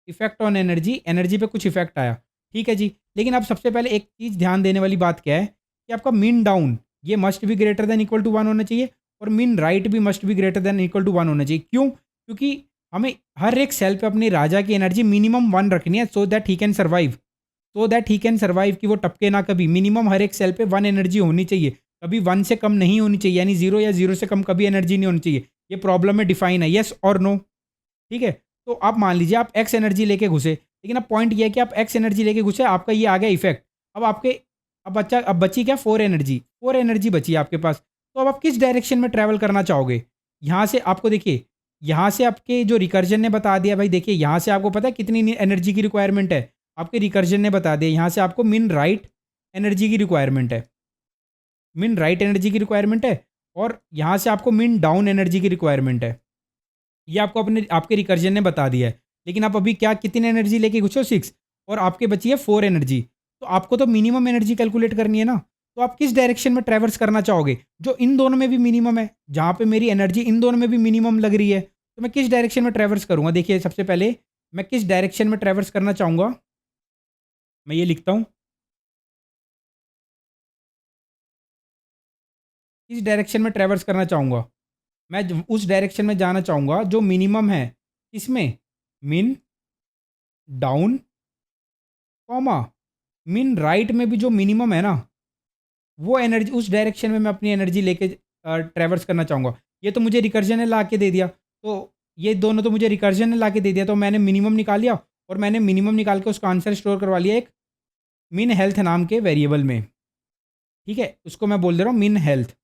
effect on energy, energy पे कुछ इफेक्ट आया। ठीक है जी, लेकिन अब सबसे पहले एक चीज़ ध्यान देने वाली बात क्या है, कि आपका मिन डाउन ये मस्ट भी ग्रेटर देन इक्वल टू 1 होना चाहिए, और मिन राइट भी मस्ट भी ग्रेटर देन इक्वल टू 1 होना चाहिए। क्यों, क्योंकि हमें हर एक सेल पे अपनी राजा की एनर्जी मिनिमम 1 रखनी है, so that he can survive, so that he can survive, कि वो टपके ना कभी। मिनिमम हर एक सेल पे 1 एनर्जी होनी चाहिए, कभी 1 से कम नहीं होनी चाहिए, यानी 0 या 0 से कम कभी एनर्जी नहीं होनी चाहिए। ये प्रॉब्लम में डिफाइन है, यस और नो। ठीक है, तो आप मान लीजिए आप एक्स एनर्जी लेके घुसे, लेकिन अब पॉइंट ये है कि आप एक्स एनर्जी लेके घुसे, आपका ये आ गया इफेक्ट। अब आपके, अब बची क्या, 4 एनर्जी, 4 एनर्जी बची है आपके पास। तो अब आप किस डायरेक्शन में ट्रैवल करना चाहोगे। यहाँ से आपको देखिए, यहाँ से आपके जो रिकर्जन ने बता दिया भाई, देखिए यहाँ से आपको पता है कितनी एनर्जी की रिक्वायरमेंट है, आपके रिकर्जन ने बता दिया। यहाँ से आपको मिन राइट एनर्जी की रिक्वायरमेंट है, मिन राइट एनर्जी की रिक्वायरमेंट है, और यहाँ से आपको मिन डाउन एनर्जी की रिक्वायरमेंट है। ये आपको अपने आपके रिकर्जन ने बता दिया है। लेकिन आप अभी क्या, कितनी एनर्जी लेके घुसे हो, 6, और आपके बची है 4 एनर्जी। तो आपको तो मिनिमम एनर्जी कैलकुलेट करनी है ना। तो आप किस डायरेक्शन में ट्रैवर्स करना चाहोगे, जो इन दोनों में भी मिनिमम है, जहाँ पे मेरी एनर्जी इन दोनों में भी मिनिमम लग रही है, तो मैं किस डायरेक्शन में ट्रैवर्स करूँगा। देखिए सबसे पहले मैं किस डायरेक्शन में ट्रैवर्स करना चाहूँगा, मैं ये लिखता हूँ, किस डायरेक्शन में ट्रैवर्स करना चाहूँगा। मैं उस डायरेक्शन में जाना चाहूँगा जो मिनिमम है, इसमें मिन डाउन कॉमा मिन राइट में भी जो मिनिमम है ना, वो एनर्जी, उस डायरेक्शन में मैं अपनी एनर्जी लेके ट्रैवर्स करना चाहूँगा। ये तो मुझे रिकर्जन ने ला के दे दिया, तो ये दोनों तो मुझे रिकर्जन ने ला के दे दिया, तो मैंने मिनिमम निकाल लिया, और मैंने मिनिमम निकाल के उसका आंसर स्टोर करवा लिया एक मिन हेल्थ नाम के वेरिएबल में। ठीक है, उसको मैं बोल दे रहा हूँ मिन हेल्थ,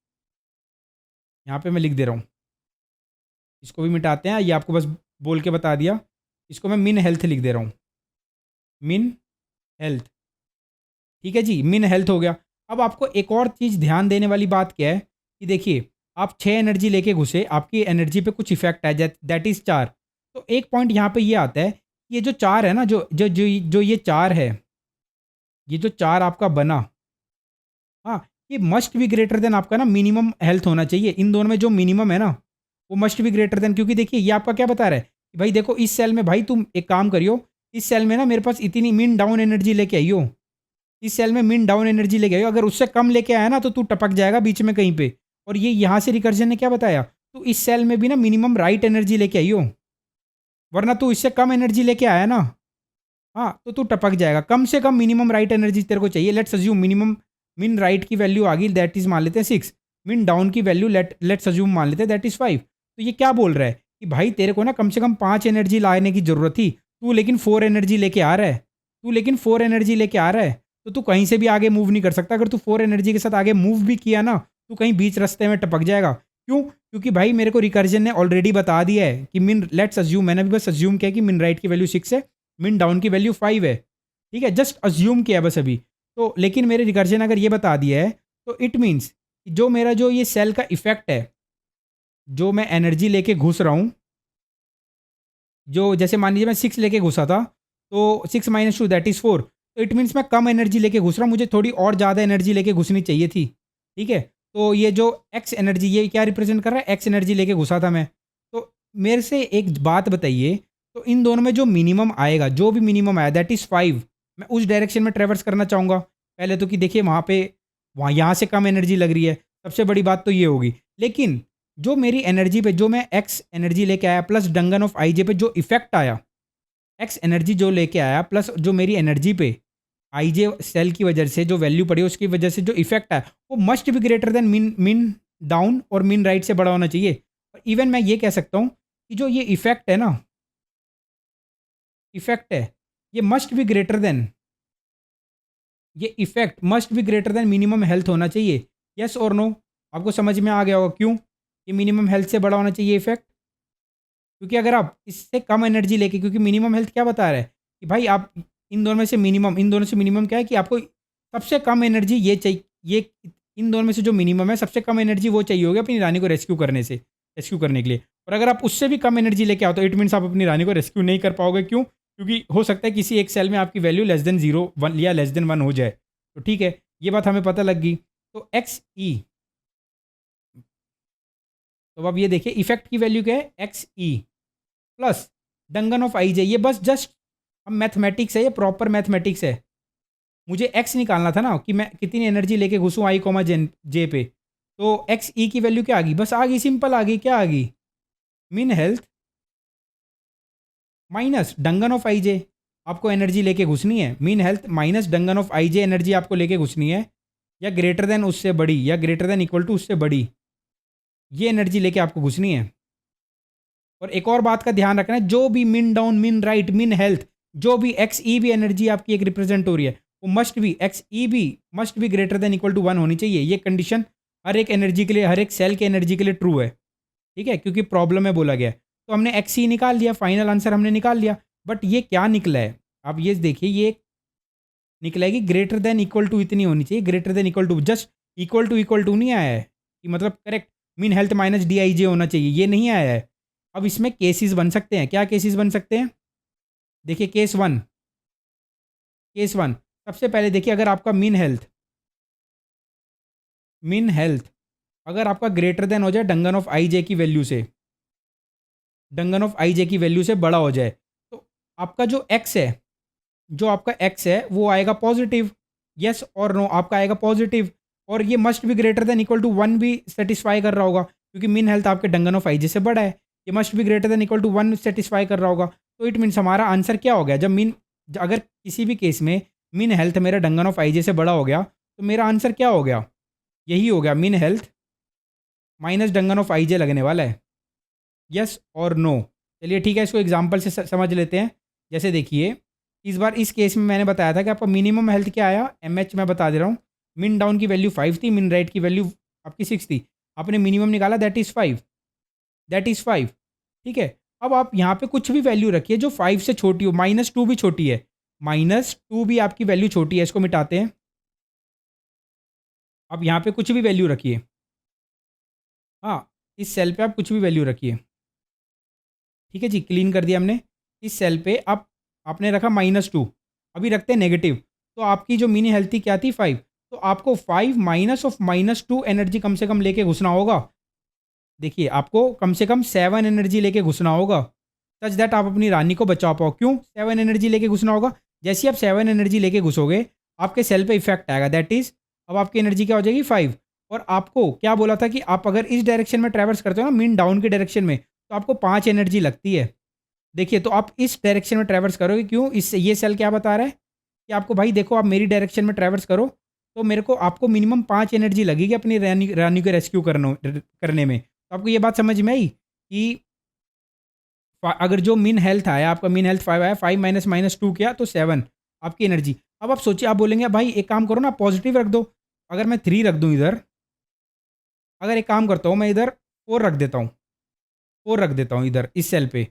यहाँ पे मैं लिख दे रहा हूँ। इसको भी मिटाते हैं, ये आपको बस बोल के बता दिया। इसको मैं मिन हेल्थ लिख दे रहा हूँ, मिन हेल्थ। ठीक है जी, मिन हेल्थ हो गया। अब आपको एक और चीज़ ध्यान देने वाली बात क्या है कि देखिए, आप 6 एनर्जी लेके घुसे, आपकी एनर्जी पे कुछ इफ़ेक्ट है दैट इज़ 4। तो एक पॉइंट यहाँ पे ये आता है, ये जो 4 है ना, जो ये 4 है, ये जो 4 आपका बना, हाँ, ये मस्ट बी ग्रेटर देन आपका ना मिनिमम हेल्थ होना चाहिए। इन दोनों में जो मिनिमम है ना, वो मस्ट बी ग्रेटर देन, क्योंकि देखिए ये आपका क्या बता रहा है कि भाई देखो इस सेल में भाई तुम एक काम करियो, इस सेल में ना मेरे पास इतनी मिन डाउन एनर्जी लेके आइयो, इस सेल में मिन डाउन एनर्जी लेके आइयो, अगर उससे कम लेके आया ना तो तू टपक जाएगा बीच में कहीं पे। और ये यहाँ से रिकर्जन ने क्या बताया, तो इस सेल में भी ना मिनिमम राइट एनर्जी लेके आइयो, वरना तू इससे कम एनर्जी लेके आया ना, हाँ, तो तू टपक जाएगा। कम से कम मिनिमम राइट एनर्जी तेरे को चाहिए। लेट्स अज्यूम मिनिमम मिन राइट की वैल्यू आ गई, दैट इज मान लेते हैं 6। मिन डाउन की वैल्यू लेट्स अज्यूम मान लेते हैं दैट इज 5। तो ये क्या बोल रहा है कि भाई तेरे को ना कम से कम 5 एनर्जी लाने की जरूरत थी, तू लेकिन 4 एनर्जी लेके आ रहा है, तू लेकिन 4 एनर्जी लेके आ रहा है, तो तू कहीं से भी आगे मूव नहीं कर सकता। अगर तू 4 एनर्जी के साथ आगे मूव भी किया ना, तो कहीं बीच रास्ते में टपक जाएगा। क्यों? क्योंकि भाई मेरे को रिकर्जन ने ऑलरेडी बता दिया है कि मिन लेट्स अज्यूम, मैंने भी बस अज्यूम किया कि मिन राइट की वैल्यू 6 है, मिन डाउन की वैल्यू 5 है, ठीक है, जस्ट अज्यूम किया बस अभी। तो लेकिन मेरे रिकर्जन अगर ये बता दिया है, तो इट मीन्स जो मेरा जो ये सेल का इफेक्ट है, जो मैं एनर्जी लेके घुस रहा हूँ, जो जैसे मान लीजिए मैं 6 लेके घुसा था, तो 6 माइनस 2 दैट इज़ 4। तो इट मीन्स मैं कम एनर्जी लेके घुस रहा हूँ, मुझे थोड़ी और ज़्यादा एनर्जी लेके घुसनी चाहिए थी, ठीक है। तो ये जो एक्स एनर्जी, ये क्या रिप्रेजेंट कर रहा है, एक्स एनर्जी लेके घुसा था मैं। तो मेरे से एक बात बताइए, तो इन दोनों में जो मिनिमम आएगा, जो भी मिनिमम आया दैट इज़ 5, मैं उस डायरेक्शन में ट्रेवर्स करना चाहूँगा पहले तो, कि देखिए वहाँ यहाँ से कम एनर्जी लग रही है, सबसे बड़ी बात तो ये होगी। लेकिन जो मेरी एनर्जी पे, जो मैं एक्स एनर्जी लेके आया प्लस डंगन ऑफ आई जे पे जो इफेक्ट आया, एक्स एनर्जी जो लेके आया प्लस जो मेरी एनर्जी पे आई जे सेल की वजह से जो वैल्यू पड़ी, उसकी वजह से जो इफेक्ट आया, वो मस्ट बी ग्रेटर देन मिन मिन डाउन और मिन राइट से बड़ा होना चाहिए। और इवन मैं ये कह सकता हूँ कि जो ये इफेक्ट है ना, इफेक्ट है, ये मस्ट बी ग्रेटर देन, ये effect must be greater than minimum health होना चाहिए। यस और नो? आपको समझ में आ गया होगा क्यों ये मिनिमम हेल्थ से बड़ा होना चाहिए इफेक्ट। क्योंकि अगर आप इससे कम एनर्जी लेके, क्योंकि मिनिमम हेल्थ क्या बता रहा है कि भाई आप इन दोनों में से मिनिमम, इन दोनों से मिनिमम क्या है कि आपको सबसे कम एनर्जी ये चाहिए, ये इन दोनों में से जो मिनिमम है सबसे कम एनर्जी वो चाहिए होगी अपनी रानी को रेस्क्यू करने से, रेस्क्यू करने के लिए। और अगर आप उससे भी कम एनर्जी लेके आओ, तो इट मीन्स आप अपनी रानी को रेस्क्यू नहीं कर पाओगे। क्यों? क्योंकि हो सकता है किसी एक सेल में आपकी वैल्यू लेस देन 0 1 या लेस देन 1 हो जाए। तो ठीक है, ये बात हमें पता लग गई। तो एक्स ई, तो अब ये देखिए इफेक्ट की वैल्यू क्या है, X E plus dungeon of I J. ये बस जस्ट हम मैथमेटिक्स है, ये प्रॉपर मैथमेटिक्स है। मुझे एक्स निकालना था ना कि मैं कितनी एनर्जी लेके घुसूँ आई कॉमा जे पे। तो एक्स ई की वैल्यू क्या आ गई, बस आ गई, सिंपल आ गई, क्या आ गई, मिन हेल्थ माइनस डंगन ऑफ आई जे। आपको एनर्जी लेके घुसनी है, mean health minus dungeon of I J energy आपको लेके घुसनी है, या ग्रेटर देन उससे बड़ी, या ग्रेटर देन इक्वल टू उससे बड़ी, ये एनर्जी लेके आपको घुसनी है। और एक और बात का ध्यान रखना है, जो भी मिन डाउन मिन राइट मिन हेल्थ, जो भी एक्स ई भी एनर्जी आपकी एक रिप्रेजेंट हो रही है, वो मस्ट भी एक्स ई भी मस्ट भी ग्रेटर देन इक्वल टू 1 होनी चाहिए। ये कंडीशन हर एक एनर्जी के लिए, हर एक सेल के एनर्जी के लिए ट्रू है, ठीक है, क्योंकि प्रॉब्लम में बोला गया है। तो हमने एक्स ई निकाल लिया, फाइनल आंसर हमने निकाल लिया। बट ये क्या निकला है, आप ये देखिए, ये निकला है कि ग्रेटर देन इक्वल टू इतनी होनी चाहिए, greater than equal to, just equal to नहीं आया है कि मतलब correct mean health minus D I J होना चाहिए, ये नहीं आया है। अब इसमें केसेस बन सकते हैं, क्या केसेस बन सकते हैं, देखिए केस वन, केस वन सबसे पहले देखिए, अगर आपका मीन हेल्थ अगर आपका ग्रेटर देन हो जाए डंगन ऑफ आई जे की वैल्यू से, डंगन ऑफ आई जे की वैल्यू से बड़ा हो जाए, तो आपका जो एक्स है, जो आपका एक्स है वो आएगा पॉजिटिव। यस और नो? आपका आएगा पॉजिटिव। और ये मस्ट भी ग्रेटर देन इक्वल टू 1 भी सेटिस्फाई कर रहा होगा, क्योंकि मीन हेल्थ आपके डंगन ऑफ आई जे से बड़ा है। ये मस्ट भी greater than equal to 1 satisfy कर रहा होगा। तो इट मीन्स हमारा आंसर क्या हो गया, जब अगर किसी भी केस में मीन हेल्थ मेरा डंगन ऑफ आई जे से बड़ा हो गया, तो मेरा आंसर क्या हो गया, यही हो गया, mean health minus dungeon of I J लगने वाला है। यस और नो? चलिए ठीक है, इसको एग्जाम्पल से समझ लेते हैं। जैसे देखिए, इस बार इस केस में मैंने बताया था कि आपका मिनिमम हेल्थ क्या आया, एम एच मैं बता दे रहा हूँ। मिन डाउन की वैल्यू 5 थी, मिन राइट की वैल्यू आपकी 6 थी, आपने मिनिमम निकाला दैट इज़ 5, दैट इज़ 5, ठीक है। अब आप यहाँ पे कुछ भी वैल्यू रखिए जो 5 से छोटी हो, -2 भी छोटी है, -2 भी आपकी वैल्यू छोटी है, इसको मिटाते हैं। आप यहाँ पे कुछ भी वैल्यू रखिए। हाँ, इस सेल पे आप कुछ भी वैल्यू रखिए। ठीक है जी, क्लीन कर दिया हमने। इस सेल पे आप आपने रखा -2, अभी रखते हैं नेगेटिव। तो आपकी जो मिनी हेल्थ थी क्या थी 5, तो आपको 5 माइनस ऑफ -2 एनर्जी कम से कम लेके घुसना होगा। देखिए, आपको कम से कम 7 एनर्जी लेके घुसना होगा, सच दैट आप अपनी रानी को बचा पाओ। क्यों 7 एनर्जी लेके घुसना होगा? जैसे ही आप 7 एनर्जी लेके घुसोगे, आपके सेल पे इफेक्ट आएगा, दैट इज अब आपकी एनर्जी क्या हो जाएगी 5। और आपको क्या बोला था कि आप अगर इस डायरेक्शन में ट्रैवर्स करते हो ना, मीन डाउन की डायरेक्शन में, तो आपको 5 एनर्जी लगती है। देखिए, तो आप इस डायरेक्शन में ट्रैवर्स करोगे, क्यों इस ये सेल क्या बता रहा है कि आपको भाई देखो, आप मेरी डायरेक्शन में ट्रैवर्स करो, तो मेरे को आपको मिनिमम 5 एनर्जी लगेगी अपनी रानी रानी को रेस्क्यू करने में। तो आपको ये बात समझ में आई कि अगर जो मिन हेल्थ आया, आपका मिन हेल्थ 5 आया, 5 माइनस -2 किया तो 7 आपकी एनर्जी। अब आप सोचिए, आप बोलेंगे भाई एक काम करो ना, पॉजिटिव रख दो। अगर मैं 3 रख दूं इधर, अगर एक काम करता हूँ मैं इधर 4 रख देता हूँ, 4 रख देता हूँ इधर इस सेल पे।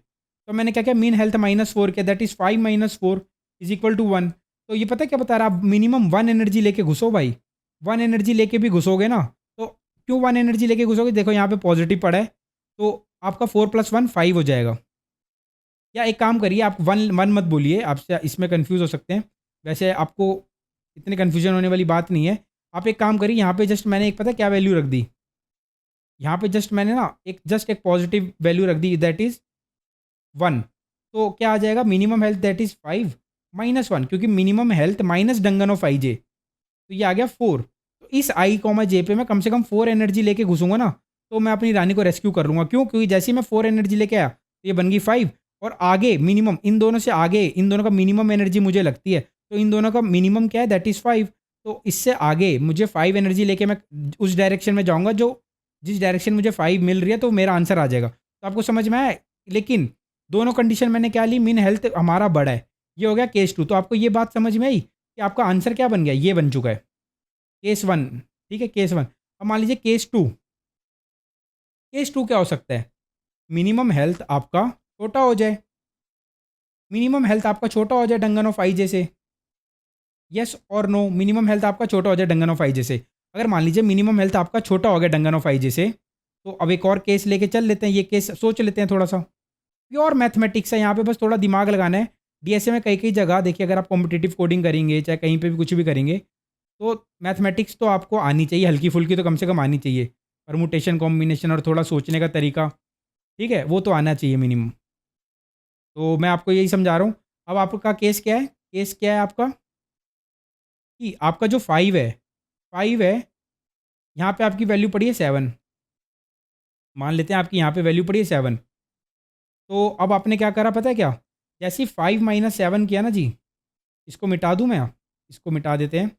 तो मैंने क्या किया, मीन हेल्थ -4 किया, that is 5 minus 4 is equal to 1। तो ये पता है क्या बता रहा है, आप मिनिमम 1 एनर्जी लेके घुसो भाई। 1 एनर्जी लेके भी घुसोगे ना, तो क्यों 1 एनर्जी लेके घुसोगे? देखो यहाँ पे पॉजिटिव पड़ा है, तो आपका 4 + 1 5 हो जाएगा। या एक काम करिए, आप वन वन मत बोलिए, आपसे इसमें कंफ्यूज हो सकते हैं। वैसे आपको इतने कंफ्यूजन होने वाली बात नहीं है। आप एक काम करिए, यहाँ पे जस्ट मैंने एक पता है क्या वैल्यू रख दी, यहाँ पे जस्ट मैंने ना एक पॉजिटिव वैल्यू रख दी, दैट इज 1। तो क्या आ जाएगा, मिनिमम हेल्थ दैट इज 5 -1, क्योंकि minimum health minus dungeon of I J, तो ये आ गया 4। तो इस आई कॉमा जे पे मैं कम से कम 4 एनर्जी लेके घुसूंगा ना, तो मैं अपनी रानी को रेस्क्यू कर लूंगा। क्यों? क्योंकि जैसे ही मैं 4 एनर्जी लेके आया, तो ये बन गई 5। और आगे मिनिमम इन दोनों से आगे, इन दोनों का मिनिमम एनर्जी मुझे लगती है, तो इन दोनों का मिनिमम क्या है, दैट इज 5। तो इससे आगे मुझे 5 एनर्जी लेके मैं उस डायरेक्शन में जाऊंगा, जो जिस डायरेक्शन मुझे 5 मिल रही है, तो मेरा आंसर आ जाएगा। तो आपको समझ में आया? लेकिन दोनों कंडीशन मैंने क्या ली, मीन हेल्थ हमारा बड़ा है, ये हो गया केस 2। तो आपको ये बात समझ में आई कि आपका आंसर क्या बन गया, ये बन चुका है केस 1। ठीक है, केस 1। अब मान लीजिए केस 2। केस 2 क्या हो सकता है, मिनिमम हेल्थ आपका छोटा हो जाए, मिनिमम हेल्थ आपका छोटा हो जाए डंगन ऑफ आई जैसे। यस और नो, मिनिमम हेल्थ आपका छोटा हो जाए डंगन ऑफ आई जैसे। अगर मान लीजिए मिनिमम हेल्थ आपका छोटा हो गया डंगन ऑफ आई जैसे, तो अब एक और केस लेके चल लेते हैं, ये केस सोच लेते हैं थोड़ा सा। प्योर मैथमेटिक्स है, यहाँ पे बस थोड़ा दिमाग लगाना है। डीएसए में कई कई जगह देखिए, अगर आप कॉम्पिटिटिव कोडिंग करेंगे, चाहे कहीं पे भी कुछ भी करेंगे, तो मैथमेटिक्स तो आपको आनी चाहिए, हल्की फुल्की तो कम से कम आनी चाहिए। परमुटेशन, कॉम्बिनेशन और थोड़ा सोचने का तरीका, ठीक है, वो तो आना चाहिए मिनिमम। तो मैं आपको यही समझा रहा हूँ। अब आपका केस क्या है, केस क्या है आपका कि आपका जो 5 है, 5 है, यहाँ पे आपकी वैल्यू पड़ी है 7। मान लेते हैं आपकी यहाँ पे वैल्यू पड़ी है 7। तो अब आपने क्या करा पता है क्या, जैसे ही 5 माइनस 7 किया ना जी, इसको मिटा दूँ मैं, इसको मिटा देते हैं।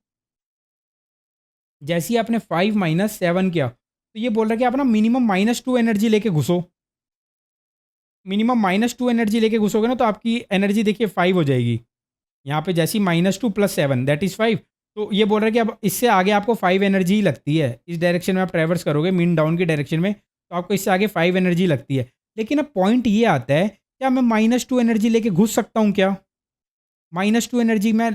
जैसे ही आपने 5 माइनस 7 किया, तो ये बोल रहा है कि आप ना मिनिमम -2 एनर्जी लेके घुसो। मिनिमम -2 एनर्जी लेके घुसोगे ना, तो आपकी एनर्जी देखिए 5 हो जाएगी। यहाँ पे जैसी -2 + 7 दैट इज़ 5। तो ये बोल रहा है कि अब इससे आगे आपको 5 एनर्जी ही लगती है। इस डायरेक्शन में आप ट्रैवर्स करोगे मीन डाउन की डायरेक्शन में, तो आपको इससे आगे 5 एनर्जी लगती है। लेकिन अब पॉइंट ये आता है, क्या मैं -2 एनर्जी लेके घुस सकता हूँ क्या? -2 एनर्जी मैं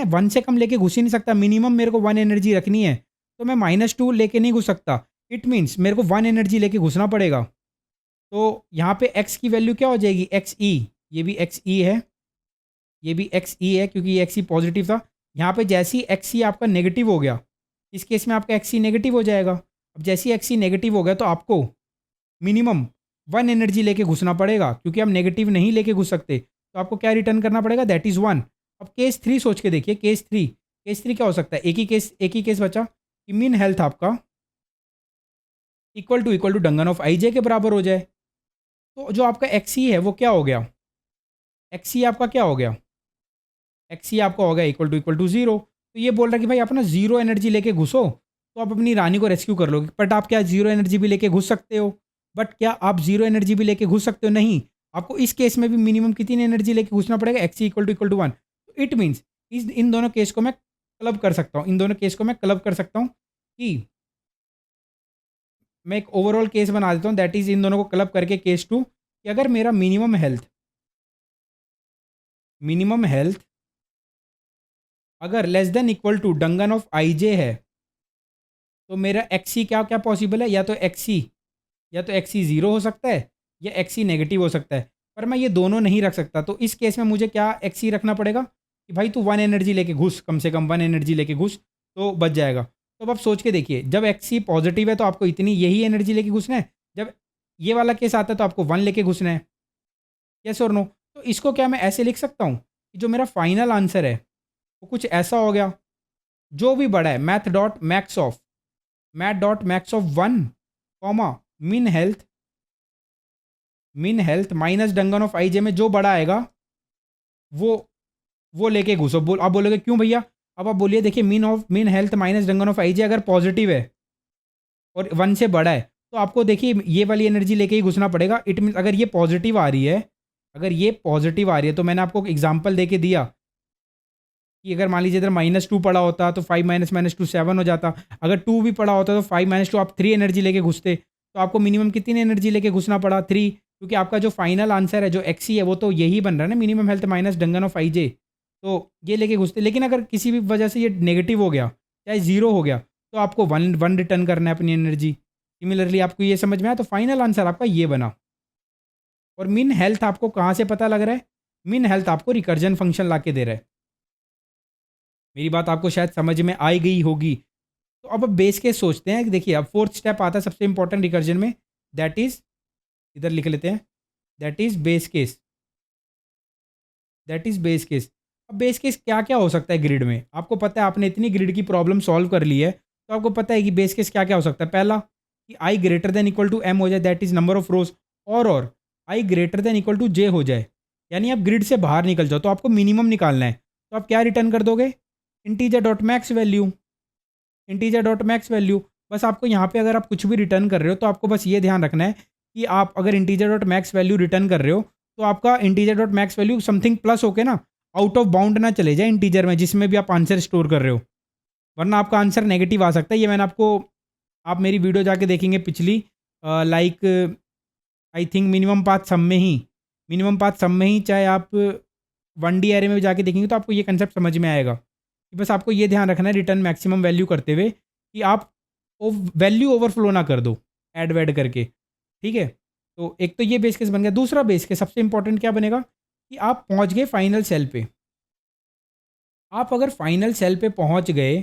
1 से कम लेके घुस ही नहीं सकता, मिनिमम मेरे को 1 एनर्जी रखनी है। तो मैं -2 लेके नहीं घुस सकता। इट मीन्स मेरे को 1 एनर्जी लेके घुसना पड़ेगा। तो यहाँ पे x की वैल्यू क्या हो जाएगी, एक्स ई, ये भी एक्स ई है, ये भी एक्स ई है, क्योंकि ये एक्स ई पॉजिटिव था। यहाँ पे जैसे ही एक्स ई आपका नेगेटिव हो गया, इस केस में आपका एक्स ई नेगेटिव हो जाएगा। अब जैसे ही एक्स ई नेगेटिव हो गया, तो आपको मिनिमम 1 एनर्जी लेके घुसना पड़ेगा, क्योंकि हम नेगेटिव नहीं लेके घुस सकते। तो आपको क्या रिटर्न करना पड़ेगा, दैट इज़ 1। अब केस 3 सोच के देखिए, केस 3 क्या हो सकता है, एक ही केस बचा कि मीन हेल्थ आपका इक्वल टू डंगन ऑफ आई जे के बराबर हो जाए। तो जो आपका एक्स ई है वो क्या हो गया, एक्स ई आपका क्या हो गया, एक्स ही आपका हो गया इक्वल टू जीरो। तो ये बोल रहा है कि भाई आप ना जीरो एनर्जी लेके घुसो, तो आप अपनी रानी को रेस्क्यू कर लोगे। बट आप क्या जीरो एनर्जी भी लेके घुस सकते हो? बट क्या आप जीरो एनर्जी भी लेके घुस सकते हो? नहीं। आपको इस केस में भी मिनिमम कितनी एनर्जी लेके घुसना पड़ेगा, एक्स इक्वल टू 1। तो इट मीन्स इन दोनों केस को मैं क्लब कर सकता हूँ, इन दोनों केस को मैं क्लब कर सकता हूँ कि मैं एक ओवरऑल केस बना देता हूँ, दैट इज इन दोनों को क्लब करके केस 2, कि अगर मेरा मिनिमम हेल्थ अगर less than equal to dungeon of I J है, तो मेरा एक्सी क्या क्या पॉसिबल है, या तो एक्सी ज़ीरो हो सकता है या एक्सी नेगेटिव हो सकता है, पर मैं ये दोनों नहीं रख सकता। तो इस केस में मुझे क्या एक्सी रखना पड़ेगा कि भाई तू वन एनर्जी लेके घुस, कम से कम वन एनर्जी लेके घुस, तो बच जाएगा। तो अब आप सोच के देखिए, जब एक्सी पॉजिटिव है तो आपको इतनी यही एनर्जी लेके घुसना है, जब ये वाला केस आता है तो आपको वन लेके घुसना है। यस और नो? तो इसको क्या मैं ऐसे लिख सकता हूँ कि जो मेरा फाइनल आंसर है वो कुछ ऐसा हो गया, जो भी बड़ा है math dot max of one comma मिन हेल्थ माइनस डंगन ऑफ आई जे में जो बड़ा आएगा वो वो लेके घुसो। आप बोलोगे क्यों भैया? अब आप बोलिए, देखिए mean health minus dungeon of I J अगर पॉजिटिव है और वन से बड़ा है तो आपको देखिए ये वाली एनर्जी लेके ही घुसना पड़ेगा। इट मीन अगर ये पॉजिटिव आ रही है, तो मैंने आपको एग्जाम्पल दे के दिया कि अगर मान लीजिए इधर -2 पड़ा होता तो 5 माइनस माइनस टू 7 हो जाता। अगर 2 भी पड़ा होता तो 5 माइनस टू आप 3 एनर्जी लेके घुसते। तो आपको मिनिमम कितनी एनर्जी लेके घुसना पड़ा? 3, क्योंकि आपका जो फाइनल आंसर है जो एक्सी है वो तो यही बन रहा है ना, minimum health minus dungeon of I J. तो ये लेके घुसते, लेकिन अगर किसी भी वजह से ये नेगेटिव हो गया, चाहे जीरो हो गया, तो आपको वन वन रिटर्न करना है अपनी एनर्जी। सिमिलरली आपको ये समझ में आया, तो फाइनल आंसर आपका ये बना। और मिन हेल्थ आपको कहाँ से पता लग रहा है? मिन हेल्थ आपको रिकर्जन फंक्शन ला के दे रहा है। मेरी बात आपको शायद समझ में आई गई होगी। तो अब बेस केस सोचते हैं कि देखिए अब फोर्थ स्टेप आता है सबसे इंपॉर्टेंट रिकर्जन में, दैट इज, इधर लिख लेते हैं, दैट इज बेस केस। अब बेस केस क्या क्या हो सकता है ग्रिड में? आपको पता है, आपने इतनी ग्रिड की प्रॉब्लम सॉल्व कर ली है तो आपको पता है कि बेस केस क्या क्या हो सकता है। पहला कि I greater than equal to M हो जाए, that is number of rows, और I greater than equal to J हो जाए, यानी आप ग्रिड से बाहर निकल जाओ। तो आपको मिनिमम निकालना है, तो आप क्या रिटर्न कर दोगे? Integer dot max value. बस आपको यहाँ पे अगर आप कुछ भी रिटर्न कर रहे हो तो आपको बस ये ध्यान रखना है कि आप अगर integer dot max value return कर रहे हो तो आपका integer dot max value something plus होके ना आउट ऑफ बाउंड ना चले जाए इंटीजर में, जिसमें भी आप आंसर स्टोर कर रहे हो, वरना आपका आंसर नेगेटिव आ सकता है। ये मैंने आपको, आप मेरी वीडियो जाके देखेंगे पिछली, like I think minimum path sum में ही चाहे आप 1D एरे में भी जाके देखेंगे तो आपको ये कंसेप्ट समझ में आएगा कि बस आपको ये ध्यान रखना है रिटर्न मैक्सिमम वैल्यू करते हुए कि आप वैल्यू ओवरफ्लो ना कर दो ऐड वैड करके। ठीक है, तो एक तो ये बेस केस बन गया। दूसरा बेस केस सबसे इंपॉर्टेंट क्या बनेगा कि आप पहुंच गए फाइनल सेल पे। आप अगर फाइनल सेल पे पहुंच गए,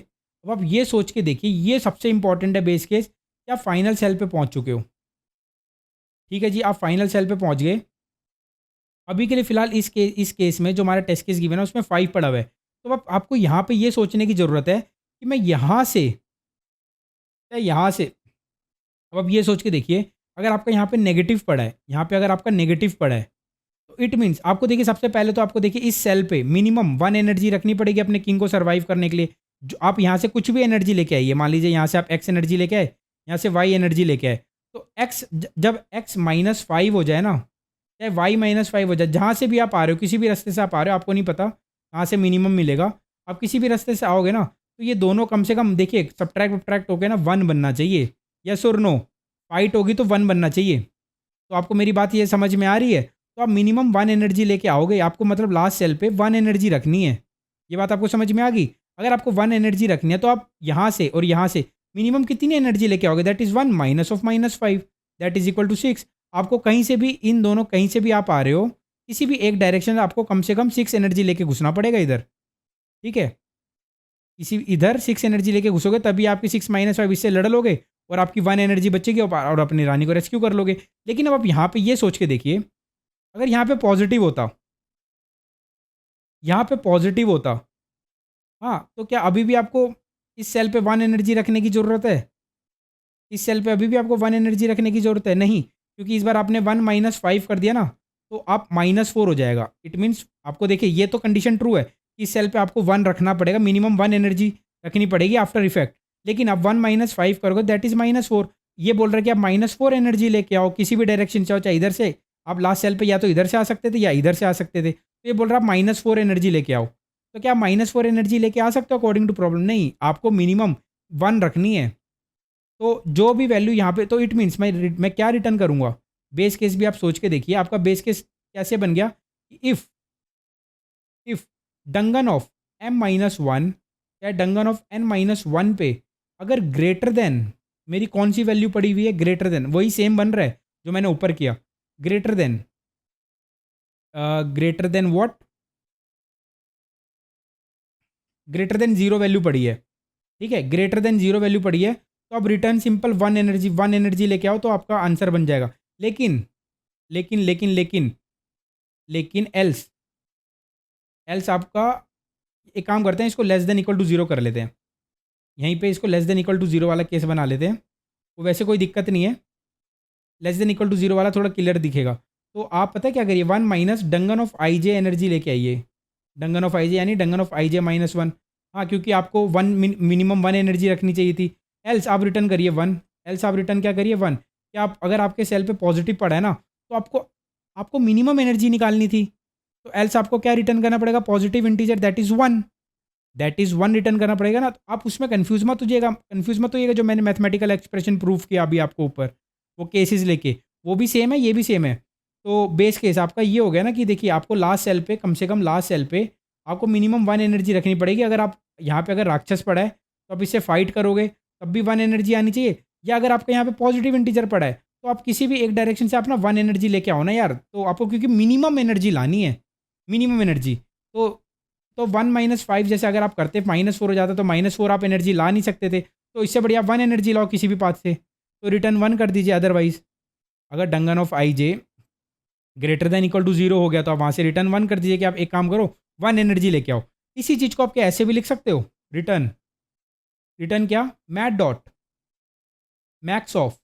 अब आप ये सोच के देखिए, ये सबसे इंपॉर्टेंट है बेस केस, कि आप फाइनल सेल पे पहुंच चुके हो। ठीक है जी, आप फाइनल सेल पे पहुंच गए। अभी के लिए फिलहाल इस केस में जो हमारा टेस्ट केस गिवन है उसमें 5 पड़ा हुआ है। तो अब आपको यहाँ पे ये सोचने की ज़रूरत है कि मैं यहाँ से अब आप ये सोच के देखिए, अगर आपका यहाँ पे नेगेटिव पड़ा है, यहाँ पे अगर आपका नेगेटिव पड़ा है तो इट मीन्स आपको देखिए, सबसे पहले तो आपको देखिए इस सेल पे मिनिमम 1 एनर्जी रखनी पड़ेगी अपने किंग को सर्वाइव करने के लिए। जो आप यहाँ से कुछ भी एनर्जी लेके आइए, मान लीजिए यहाँ से आप एक्स एनर्जी लेके आए, यहाँ से वाई एनर्जी लेके आए, तो एक्स जब एक्स -5 हो जाए ना, चाहे वाई -5 हो जाए, जहाँ से भी आप आ रहे हो, किसी भी रास्ते से आप आ रहे हो, आपको नहीं पता कहाँ से मिनिमम मिलेगा, आप किसी भी रास्ते से आओगे ना, तो ये दोनों कम से कम देखिए सब्ट्रैक्ट होके ना 1 बनना चाहिए। यस और नो? फाइट होगी तो 1 बनना चाहिए। तो आपको मेरी बात ये समझ में आ रही है? तो आप मिनिमम 1 एनर्जी लेके आओगे, आपको मतलब लास्ट सेल पे 1 एनर्जी रखनी है। ये बात आपको समझ में आ गई? अगर आपको 1 एनर्जी रखनी है तो आप यहाँ से और यहाँ से मिनिमम कितनी एनर्जी लेके आओगे? That is 1 minus of -5, that is equal to 6। आपको कहीं से भी, इन दोनों कहीं से भी आप आ रहे हो, किसी भी एक डायरेक्शन में आपको कम से कम 6 एनर्जी लेके घुसना पड़ेगा इधर। ठीक है, किसी इधर 6 एनर्जी लेके घुसोगे तभी आपकी 6 - 5 इससे लड़ लोगे और आपकी 1 एनर्जी बचेगी और अपनी रानी को रेस्क्यू कर लोगे। लेकिन अब आप यहाँ पे ये सोच के देखिए, अगर यहाँ पे पॉजिटिव होता, यहाँ पे पॉजिटिव होता, हाँ, तो क्या अभी भी आपको इस सेल पे 1 एनर्जी रखने की ज़रूरत है? इस सेल पे अभी भी आपको 1 एनर्जी रखने की ज़रूरत है? नहीं, क्योंकि इस बार आपने 1 -5 कर दिया ना, तो आप -4 हो जाएगा। इट मीन्स आपको देखिए, ये तो कंडीशन ट्रू है कि इस सेल पे आपको 1 रखना पड़ेगा, मिनिमम 1 एनर्जी रखनी पड़ेगी आफ्टर इफेक्ट। लेकिन अब 1 -5 करोगे दैट इज़ -4। ये बोल रहा है कि आप -4 एनर्जी लेके आओ किसी भी डायरेक्शन से, आओ चाहे इधर से, आप लास्ट सेल पे या तो इधर से आ सकते थे या इधर से आ सकते थे। तो ये बोल रहा है आप -4 एनर्जी लेके आओ। तो क्या आप -4 एनर्जी लेके आ सकते हो अकॉर्डिंग टू प्रॉब्लम? नहीं, आपको मिनिमम 1 रखनी है। तो जो भी वैल्यू यहाँ पे, तो इट मीन्स मैं क्या रिटर्न करूँगा? बेस केस भी आप सोच के देखिए, आपका बेस केस कैसे बन गया? If if Dungan of m-1 या डंगन ऑफ n-1 पे अगर ग्रेटर देन मेरी कौन सी वैल्यू पड़ी हुई है, ग्रेटर देन, वही सेम बन रहा है जो मैंने ऊपर किया, greater than what, greater than zero value पड़ी है, ठीक है, ग्रेटर देन जीरो वैल्यू पड़ी है, तो अब रिटर्न सिंपल वन एनर्जी लेके आओ तो आपका आंसर बन जाएगा। लेकिन लेकिन लेकिन लेकिन लेकिन एल्स एल्स आपका, एक काम करते हैं, इसको less than equal to zero कर लेते हैं, यहीं पे इसको less than equal to zero वाला केस बना लेते हैं, वो वैसे कोई दिक्कत नहीं है, less than equal to zero वाला थोड़ा क्लियर दिखेगा। तो आप पता है क्या करिए, one minus dungeon of I J energy लेके आइए, डंगन ऑफ आई जे यानी Dungan of I J minus one. हाँ, क्योंकि आपको वन मिनिमम वन एनर्जी रखनी चाहिए थी। एल्स आप रिटर्न करिए वन, एल्स आप रिटर्न क्या करिए वन, क्या आप अगर आपके सेल पे पॉजिटिव पड़ा है ना, तो आपको आपको मिनिमम एनर्जी निकालनी थी, तो एल्स आपको क्या रिटर्न करना पड़ेगा, positive integer that is one return करना पड़ेगा ना। तो आप उसमें कंफ्यूज मत होइएगा जो मैंने मैथमेटिकल एक्सप्रेशन प्रूफ किया अभी आपको ऊपर, वो केसेस लेके, वो भी सेम है, ये भी सेम है। तो बेस केस आपका ये हो गया ना कि देखिए आपको लास्ट सेल पे, कम से कम लास्ट सेल पे आपको मिनिमम वन एनर्जी रखनी पड़ेगी। अगर आप यहाँ पे अगर राक्षस पड़ा है तो आप इससे फाइट करोगे तब भी वन एनर्जी आनी चाहिए, या अगर आपका यहाँ पे पॉजिटिव इंटीजर पड़ा है तो आप किसी भी एक डायरेक्शन से अपना वन एनर्जी लेके आओ ना यार। तो आपको क्योंकि मिनिमम एनर्जी लानी है, मिनिमम एनर्जी, तो वन माइनस फाइव जैसे अगर आप करते माइनस फोर हो जाता तो माइनस फोर आप एनर्जी ला नहीं सकते थे, तो इससे बढ़िया वन एनर्जी लाओ किसी भी पाथ से, तो रिटर्न वन कर दीजिए। अदरवाइज अगर dungeon of I j greater than equal to zero हो गया तो आप वहाँ से रिटर्न वन कर दीजिए कि आप एक काम करो वन एनर्जी लेके आओ। इसी चीज़ को आप क्या ऐसे भी लिख सकते हो, रिटर्न रिटर्न क्या, मैट डॉट मैक्स ऑफ,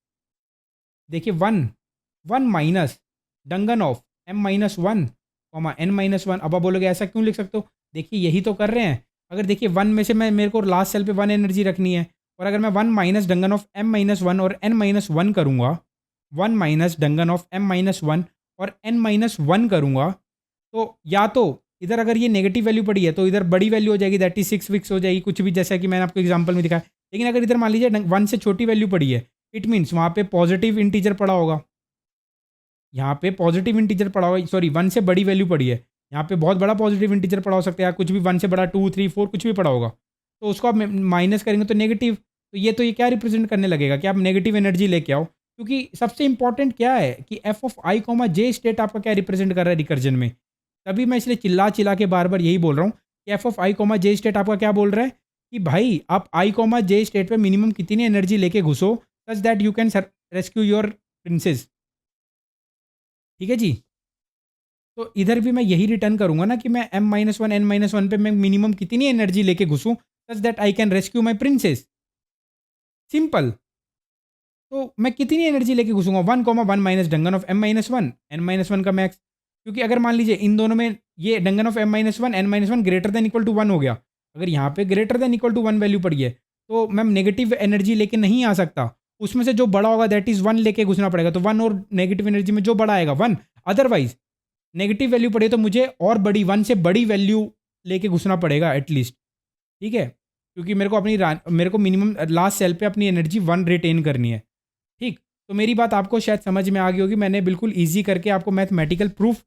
देखिए one minus dungeon of M minus one comma n minus one. अब आप बोलोगे ऐसा क्यों लिख सकते हो, देखिए यही तो कर रहे हैं। अगर देखिए वन में से मेरे को लास्ट सेल पे वन एनर्जी रखनी है, और अगर मैं one minus dungeon of M minus one और एन माइनस वन करूँगा, one minus dungeon of M minus one और एन माइनस वन करूँगा, तो या तो इधर अगर ये नेगेटिव वैल्यू पड़ी है तो इधर बड़ी वैल्यू हो जाएगी, दैट इज सिक्स फिक्स हो जाएगी, कुछ भी जैसा कि मैंने आपको एग्जांपल में दिखाया। लेकिन अगर इधर मान लीजिए वन से छोटी वैल्यू पड़ी है, इट मीन्स वहाँ पे पॉजिटिव इंटीजर पड़ा होगा, यहाँ पे पॉजिटिव इंटीजर पड़ा होगा, सॉरी वन से बड़ी वैल्यू पड़ी है, यहाँ पे बहुत बड़ा पॉजिटिव इंटीजर पड़ा हो सकता है, या कुछ भी वन से बड़ा टू थ्री फोर कुछ भी पड़ा होगा, तो उसको आप माइनस करेंगे तो नेगेटिव, तो ये क्या रिप्रेजेंट करने लगेगा कि आप नेगेटिव एनर्जी लेके आओ। क्योंकि सबसे इंपॉर्टेंट क्या है कि F of I comma J state आपका क्या रिप्रेजेंट कर रहा है रिकर्जन में, तभी मैं इसलिए चिल्ला के बार बार यही बोल रहा हूँ कि F of I comma J state आपका क्या बोल रहा है कि भाई आप आई कॉमा जे स्टेट पे मिनिमम कितनी एनर्जी लेके घुसो such that you can rescue your princess, ठीक है जी। तो इधर भी मैं यही रिटर्न करूंगा ना कि मैं M minus one N minus one पे मैं मिनिमम कितनी एनर्जी लेके घुसूं such that I can rescue my princess, simple. तो मैं कितनी एनर्जी लेके घुसूंगा, one comma one minus dungeon of M minus one N minus one का मैक्स, क्योंकि अगर मान लीजिए इन दोनों में ये dungeon of M minus one N minus one greater than equal to one हो गया, अगर यहाँ पे greater than equal to one value पड़ी है तो मैं नेगेटिव एनर्जी लेके नहीं आ सकता, उसमें से जो बड़ा होगा दैट इज वन लेके घुसना पड़ेगा, तो वन और नेगेटिव एनर्जी में जो बड़ा आएगा वन, अदरवाइज नेगेटिव वैल्यू पड़ी तो मुझे और बड़ी वन से बड़ी वैल्यू लेके घुसना पड़ेगा एटलीस्ट, ठीक है, क्योंकि मेरे को मिनिमम लास्ट सेल पे अपनी एनर्जी वन रिटेन करनी है, ठीक। तो मेरी बात आपको शायद समझ में आ गई होगी, मैंने बिल्कुल ईजी करके आपको मैथमेटिकल प्रूफ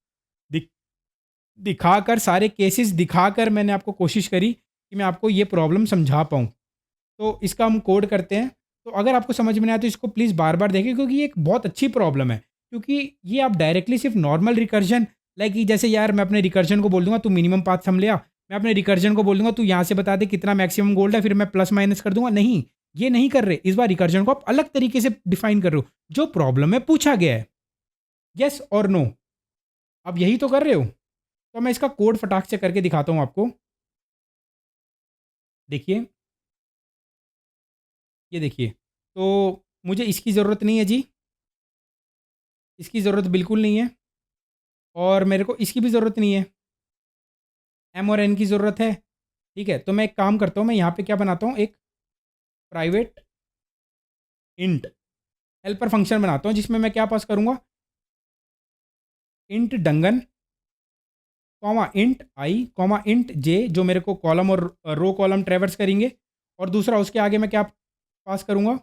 दिखाकर, सारे केसेस दिखाकर मैंने आपको कोशिश करी कि मैं आपको ये प्रॉब्लम समझा पाऊँ। तो इसका हम कोड करते हैं, तो अगर आपको समझ में नहीं आया तो इसको प्लीज़ बार बार देखें, क्योंकि ये एक बहुत अच्छी प्रॉब्लम है, क्योंकि ये आप डायरेक्टली सिर्फ नॉर्मल रिकर्जन, लाइक जैसे यार मैं अपने रिकर्जन को बोल दूंगा तू मिनिमम पाथ सम ले आ, मैं अपने रिकर्जन को बोल दूंगा तू यहाँ से बता दे कितना मैक्सिमम गोल्ड है, फिर मैं प्लस माइनस कर दूंगा, नहीं ये नहीं कर रहे, इस बार रिकर्जन को आप अलग तरीके से डिफाइन कर रहे हो, जो प्रॉब्लम में पूछा गया है, यस और नो, आप यही तो कर रहे हो। तो मैं इसका कोड फटाक से करके दिखाता हूँ आपको, देखिए ये देखिए, तो मुझे इसकी ज़रूरत नहीं है जी, इसकी ज़रूरत बिल्कुल नहीं है, और मेरे को इसकी भी ज़रूरत नहीं है, एम और एन की ज़रूरत है, ठीक है। तो मैं एक काम करता हूँ, मैं यहाँ पे क्या बनाता हूँ, एक प्राइवेट इंट हेल्पर फंक्शन बनाता हूँ, जिसमें मैं क्या पास करूँगा, इंट डंगन कॉमा इंट आई कॉमा इंट जे, जो मेरे को कॉलम और रो कॉलम ट्रेवर्स करेंगे, और दूसरा उसके आगे मैं क्या पास करूँगा,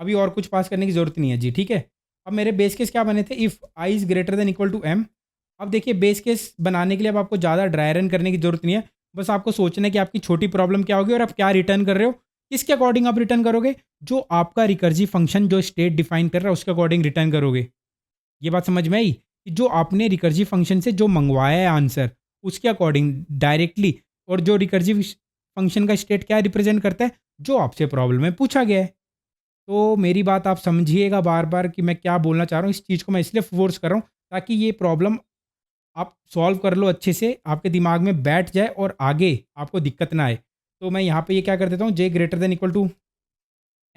अभी और कुछ पास करने की ज़रूरत नहीं है जी, ठीक है। अब मेरे बेस केस क्या बने थे, if i is greater than equal to m. अब देखिए बेस केस बनाने के लिए अब आपको ज़्यादा ड्राई रन करने की ज़रूरत नहीं है, बस आपको सोचना है कि आपकी छोटी प्रॉब्लम क्या होगी और आप क्या रिटर्न कर रहे हो, किसके अकॉर्डिंग आप रिटर्न करोगे? जो आपका रिकर्सिव फंक्शन जो स्टेट डिफाइन कर रहा है उसके अकॉर्डिंग रिटर्न करोगे। ये बात समझ में आई कि जो आपने रिकर्सिव फंक्शन से जो मंगवाया है आंसर उसके अकॉर्डिंग डायरेक्टली, और जो रिकर्सिव फंक्शन का स्टेट क्या रिप्रेजेंट करता है, जो आपसे प्रॉब्लम में पूछा गया है। तो मेरी बात आप समझिएगा बार बार कि मैं क्या बोलना चाह रहा हूँ। इस चीज़ को मैं इसलिए फोर्स कर रहा हूँ ताकि ये प्रॉब्लम आप सॉल्व कर लो अच्छे से, आपके दिमाग में बैठ जाए और आगे आपको दिक्कत ना आए। तो मैं यहाँ पे ये क्या कर देता हूँ, J greater than equal to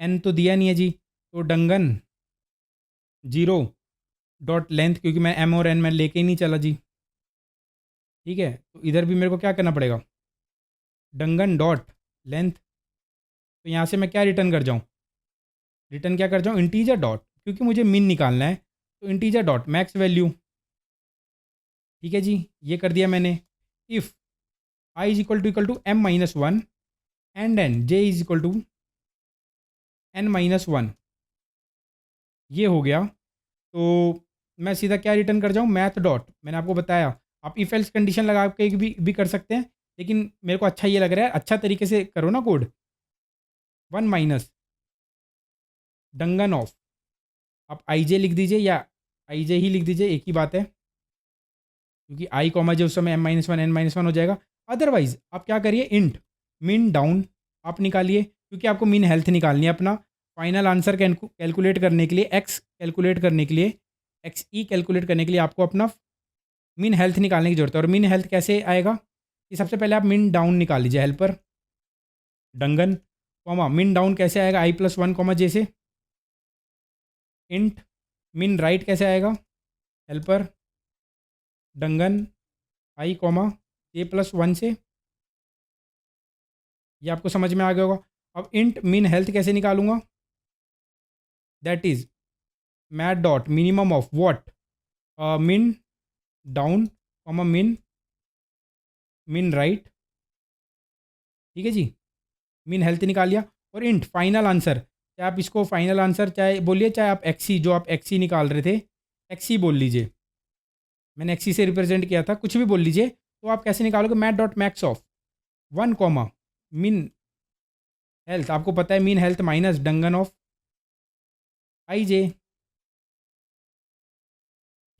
N तो दिया नहीं है जी, तो डंगन जीरो डॉट लेंथ, क्योंकि मैं एम और एन में लेके ही नहीं चला जी। ठीक है, तो इधर भी मेरे को क्या करना पड़ेगा, डंगन डॉट लेंथ। तो यहाँ से मैं क्या रिटर्न कर जाऊँ, रिटर्न क्या कर जाऊँ, इंटीजर डॉट, क्योंकि मुझे मिन निकालना है तो इंटीजर डॉट मैक्स वैल्यू। ठीक है जी, ये कर दिया मैंने। If i is equal to m minus one and n j is equal to n minus one, ये हो गया। तो मैं सीधा क्या रिटर्न कर जाऊँ, मैथ डॉट, मैंने आपको बताया आप इफ एल्स कंडीशन लगा के भी कर सकते हैं, लेकिन मेरे को अच्छा ये लग रहा है, अच्छा तरीके से करो ना code. One minus dungeon of, आप आई जे लिख दीजिए या आई जे ही लिख दीजिए, एक ही बात है, क्योंकि आई कॉमा जे उस समय m minus one N minus one हो जाएगा। अदरवाइज आप क्या करिए, इंट मिन डाउन आप निकालिए, क्योंकि आपको मिन हेल्थ निकालनी है अपना फाइनल आंसर कैलकुलेट करने के लिए, एक्स कैलकुलेट करने के लिए, एक्स ई कैलकुलेट करने के लिए आपको अपना मिन हेल्थ निकालने की जरूरत है। और मिन हेल्थ कैसे आएगा कि सबसे पहले आप मिन डाउन निकाल लीजिए हेल्पर डंगन कॉमा, मिन डाउन कैसे आएगा, आई प्लस वन कॉमा जे से, इंट मिन राइट कैसे आएगा, हेल्पर डंगन आई कॉमा जे प्लस वन से। ये आपको समझ में आ गया होगा। अब इंट मिन हेल्थ कैसे निकालूंगा, that is math dot minimum of what, मिन डाउन कॉमा मिन मिन राइट। ठीक है जी, मिन हेल्थ निकाल लिया। और इंट फाइनल आंसर, चाहे आप इसको फाइनल आंसर चाहे बोलिए, चाहे आप एक्सी जो आप एक्सी निकाल रहे थे एक्सी बोल लीजिए, मैंने एक्सी से रिप्रेजेंट किया था, कुछ भी बोल लीजिए। तो आप कैसे निकालोगे, mat dot max of one comma मिन हेल्थ, आपको पता है मिन हेल्थ माइनस डंगन ऑफ आई जे।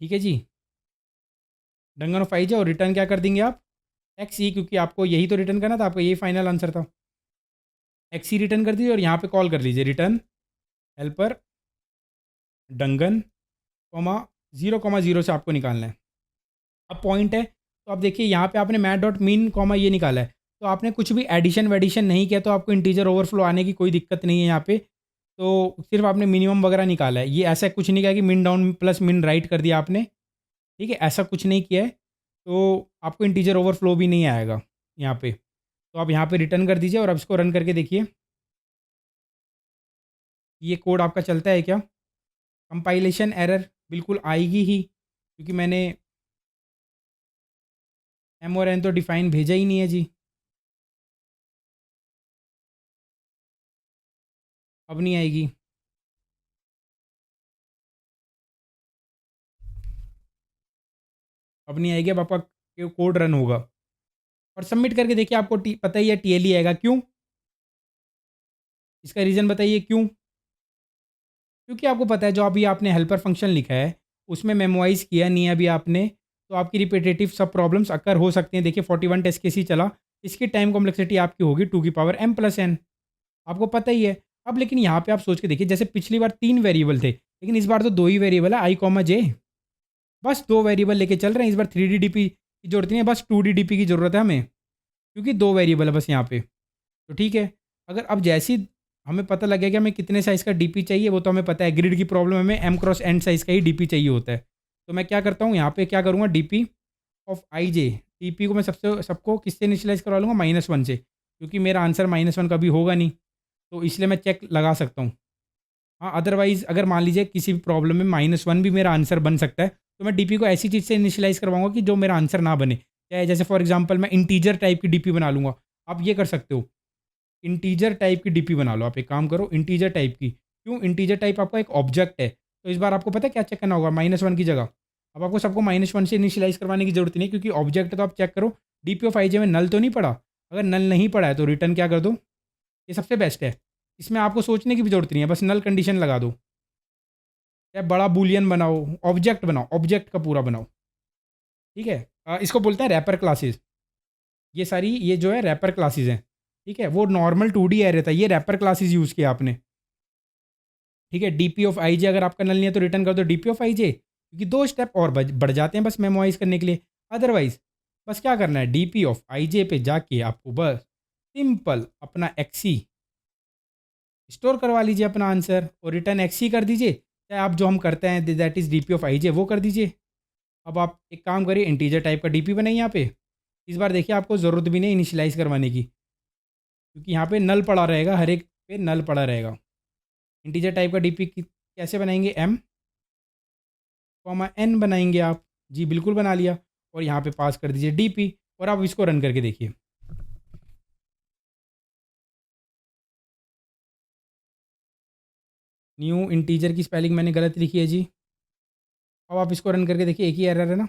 ठीक है जी, डंगन ऑफ आई जे, और रिटर्न क्या कर देंगे आप, एक्स ई, क्योंकि आपको यही तो रिटर्न करना था, आपका यही फाइनल आंसर था। एक्स ई रिटर्न कर दीजिए और यहाँ पे कॉल कर लीजिए return helper Dungan comma zero comma zero से आपको निकालना है। अब पॉइंट है, तो आप देखिए यहाँ पे आपने मैट डॉट मीन कॉमा ये निकाला है, तो आपने कुछ भी एडिशन वेडिशन नहीं किया, तो आपको इंटीजर ओवरफ्लो आने की कोई दिक्कत नहीं है यहाँ पे। तो सिर्फ आपने मिनिमम वगैरह निकाला है, ये ऐसा कुछ नहीं किया कि मिन डाउन प्लस मिन राइट कर दिया आपने। ठीक है, ऐसा कुछ नहीं किया है, तो आपको इंटीजर ओवरफ्लो भी नहीं आएगा यहाँ पे। तो आप यहाँ पे रिटर्न कर दीजिए और अब इसको रन करके देखिए, ये कोड आपका चलता है क्या। कंपाइलेशन एरर बिल्कुल आएगी ही, क्योंकि मैंने एम और एन तो डिफाइन भेजा ही नहीं है जी। अब नहीं आएगी, अब नहीं आएगी, अब आपका कोड रन होगा और सबमिट करके देखिए, आपको पता ही है टीएलई आएगा। क्यों, इसका रीज़न बताइए क्यों। क्योंकि आपको पता है जो अभी आपने हेल्पर फंक्शन लिखा है उसमें मेमोराइज किया नहीं है अभी आपने, तो आपकी रिपीटेटिव सब प्रॉब्लम्स अकर हो सकते हैं। देखिए 41 टेस्ट केस ही चला, इसकी टाइम कॉम्प्लेक्सिटी आपकी होगी टू की पावर एम प्लस एन, आपको पता ही है। अब लेकिन यहाँ पे आप सोच के देखिए, जैसे पिछली बार 3 वेरिएबल थे, लेकिन इस बार तो 2 ही वेरिएबल है, आई कॉमा जे, बस 2 वेरिएबल लेके चल रहे हैं। इस बार 3D डीपी की जरूरत नहीं है, बस 2D डीपी की ज़रूरत है हमें, क्योंकि 2 वेरिएबल है बस यहाँ पे। तो ठीक है, अगर अब जैसी हमें पता लग गया कि हमें कितने साइज़ का डीपी चाहिए, वो तो हमें पता है, ग्रिड की प्रॉब्लम हमें एम क्रॉस एन साइज़ का ही डीपी चाहिए होता है। तो मैं क्या करता हूँ, यहाँ पे क्या करूँगा, DP of I J, DP को मैं सबको किससे इनिशियलाइज़ करवा लूँगा, -1 से, क्योंकि मेरा आंसर -1 कभी होगा नहीं, तो इसलिए मैं चेक लगा सकता हूँ। हाँ, अदरवाइज़ अगर मान लीजिए किसी भी प्रॉब्लम में -1 भी मेरा आंसर बन सकता है, तो मैं डीपी को ऐसी चीज़ से इनिशियलाइज़ करवाऊँगा कि जो मेरा आंसर ना बने। चाहे जैसे फॉर एग्जांपल मैं इंटीजर टाइप की डीपी बना लूँगा, आप ये कर सकते हो, इंटीजर टाइप की डीपी बना लो। आप एक काम करो, इंटीजर टाइप की, क्यों, इंटीजर टाइप आपका एक ऑब्जेक्ट है, तो इस बार आपको पता है क्या चेक करना होगा, -1 की जगह। अब आपको सबको -1 से इनिशियलाइज़ करवाने की ज़रूरत नहीं है, क्योंकि ऑब्जेक्ट है, तो आप चेक करो डीपी ऑफ आई जे में नल तो नहीं पड़ा। अगर नल नहीं पड़ा है तो रिटर्न क्या कर दो, ये सबसे बेस्ट है। इसमें आपको सोचने की भी ज़रूरत नहीं है, बस नल कंडीशन लगा दो। चाहे बड़ा बूलियन बनाओ, ऑब्जेक्ट बनाओ, ऑब्जेक्ट का पूरा बनाओ, ठीक है? इसको बोलते हैं रैपर क्लासेस। ये सारी ये जो है रैपर क्लासेस हैं, ठीक है? वो नॉर्मल 2D एरे था, ये रैपर क्लासेस यूज़ किया आपने, ठीक है? डीपी ऑफ आई जे अगर आपका नल नहीं है तो रिटर्न कर दो डीपी ऑफ आई जे, क्योंकि 2 स्टेप और बढ़ जाते हैं बस मेमोराइज करने के लिए। अदरवाइज़ बस क्या करना है, डीपी ऑफ आई जे पे जाके आपको बस सिंपल अपना एक्सी स्टोर करवा लीजिए अपना आंसर और रिटर्न एक्सी कर दीजिए। चाहे आप जो हम करते हैं दैट इज़ डीपी ऑफ आई जे वो कर दीजिए। अब आप एक काम करिए, इंटीजर टाइप का डीपी बनाइए यहाँ पे। इस बार देखिए आपको ज़रूरत भी नहीं इनिशियलाइज़ करवाने की, क्योंकि यहाँ पे नल पड़ा रहेगा, हर एक पे नल पड़ा रहेगा। इंटीजर टाइप का डीपी कैसे बनाएंगे, एम कॉमा एन बनाएंगे आप। जी बिल्कुल बना लिया। और यहाँ पे पास कर दीजिए डीपी और आप इसको रन करके देखिए। न्यू इंटीजर की स्पेलिंग मैंने गलत लिखी है जी। अब आप इसको रन करके देखिए, एक ही एरर है ना।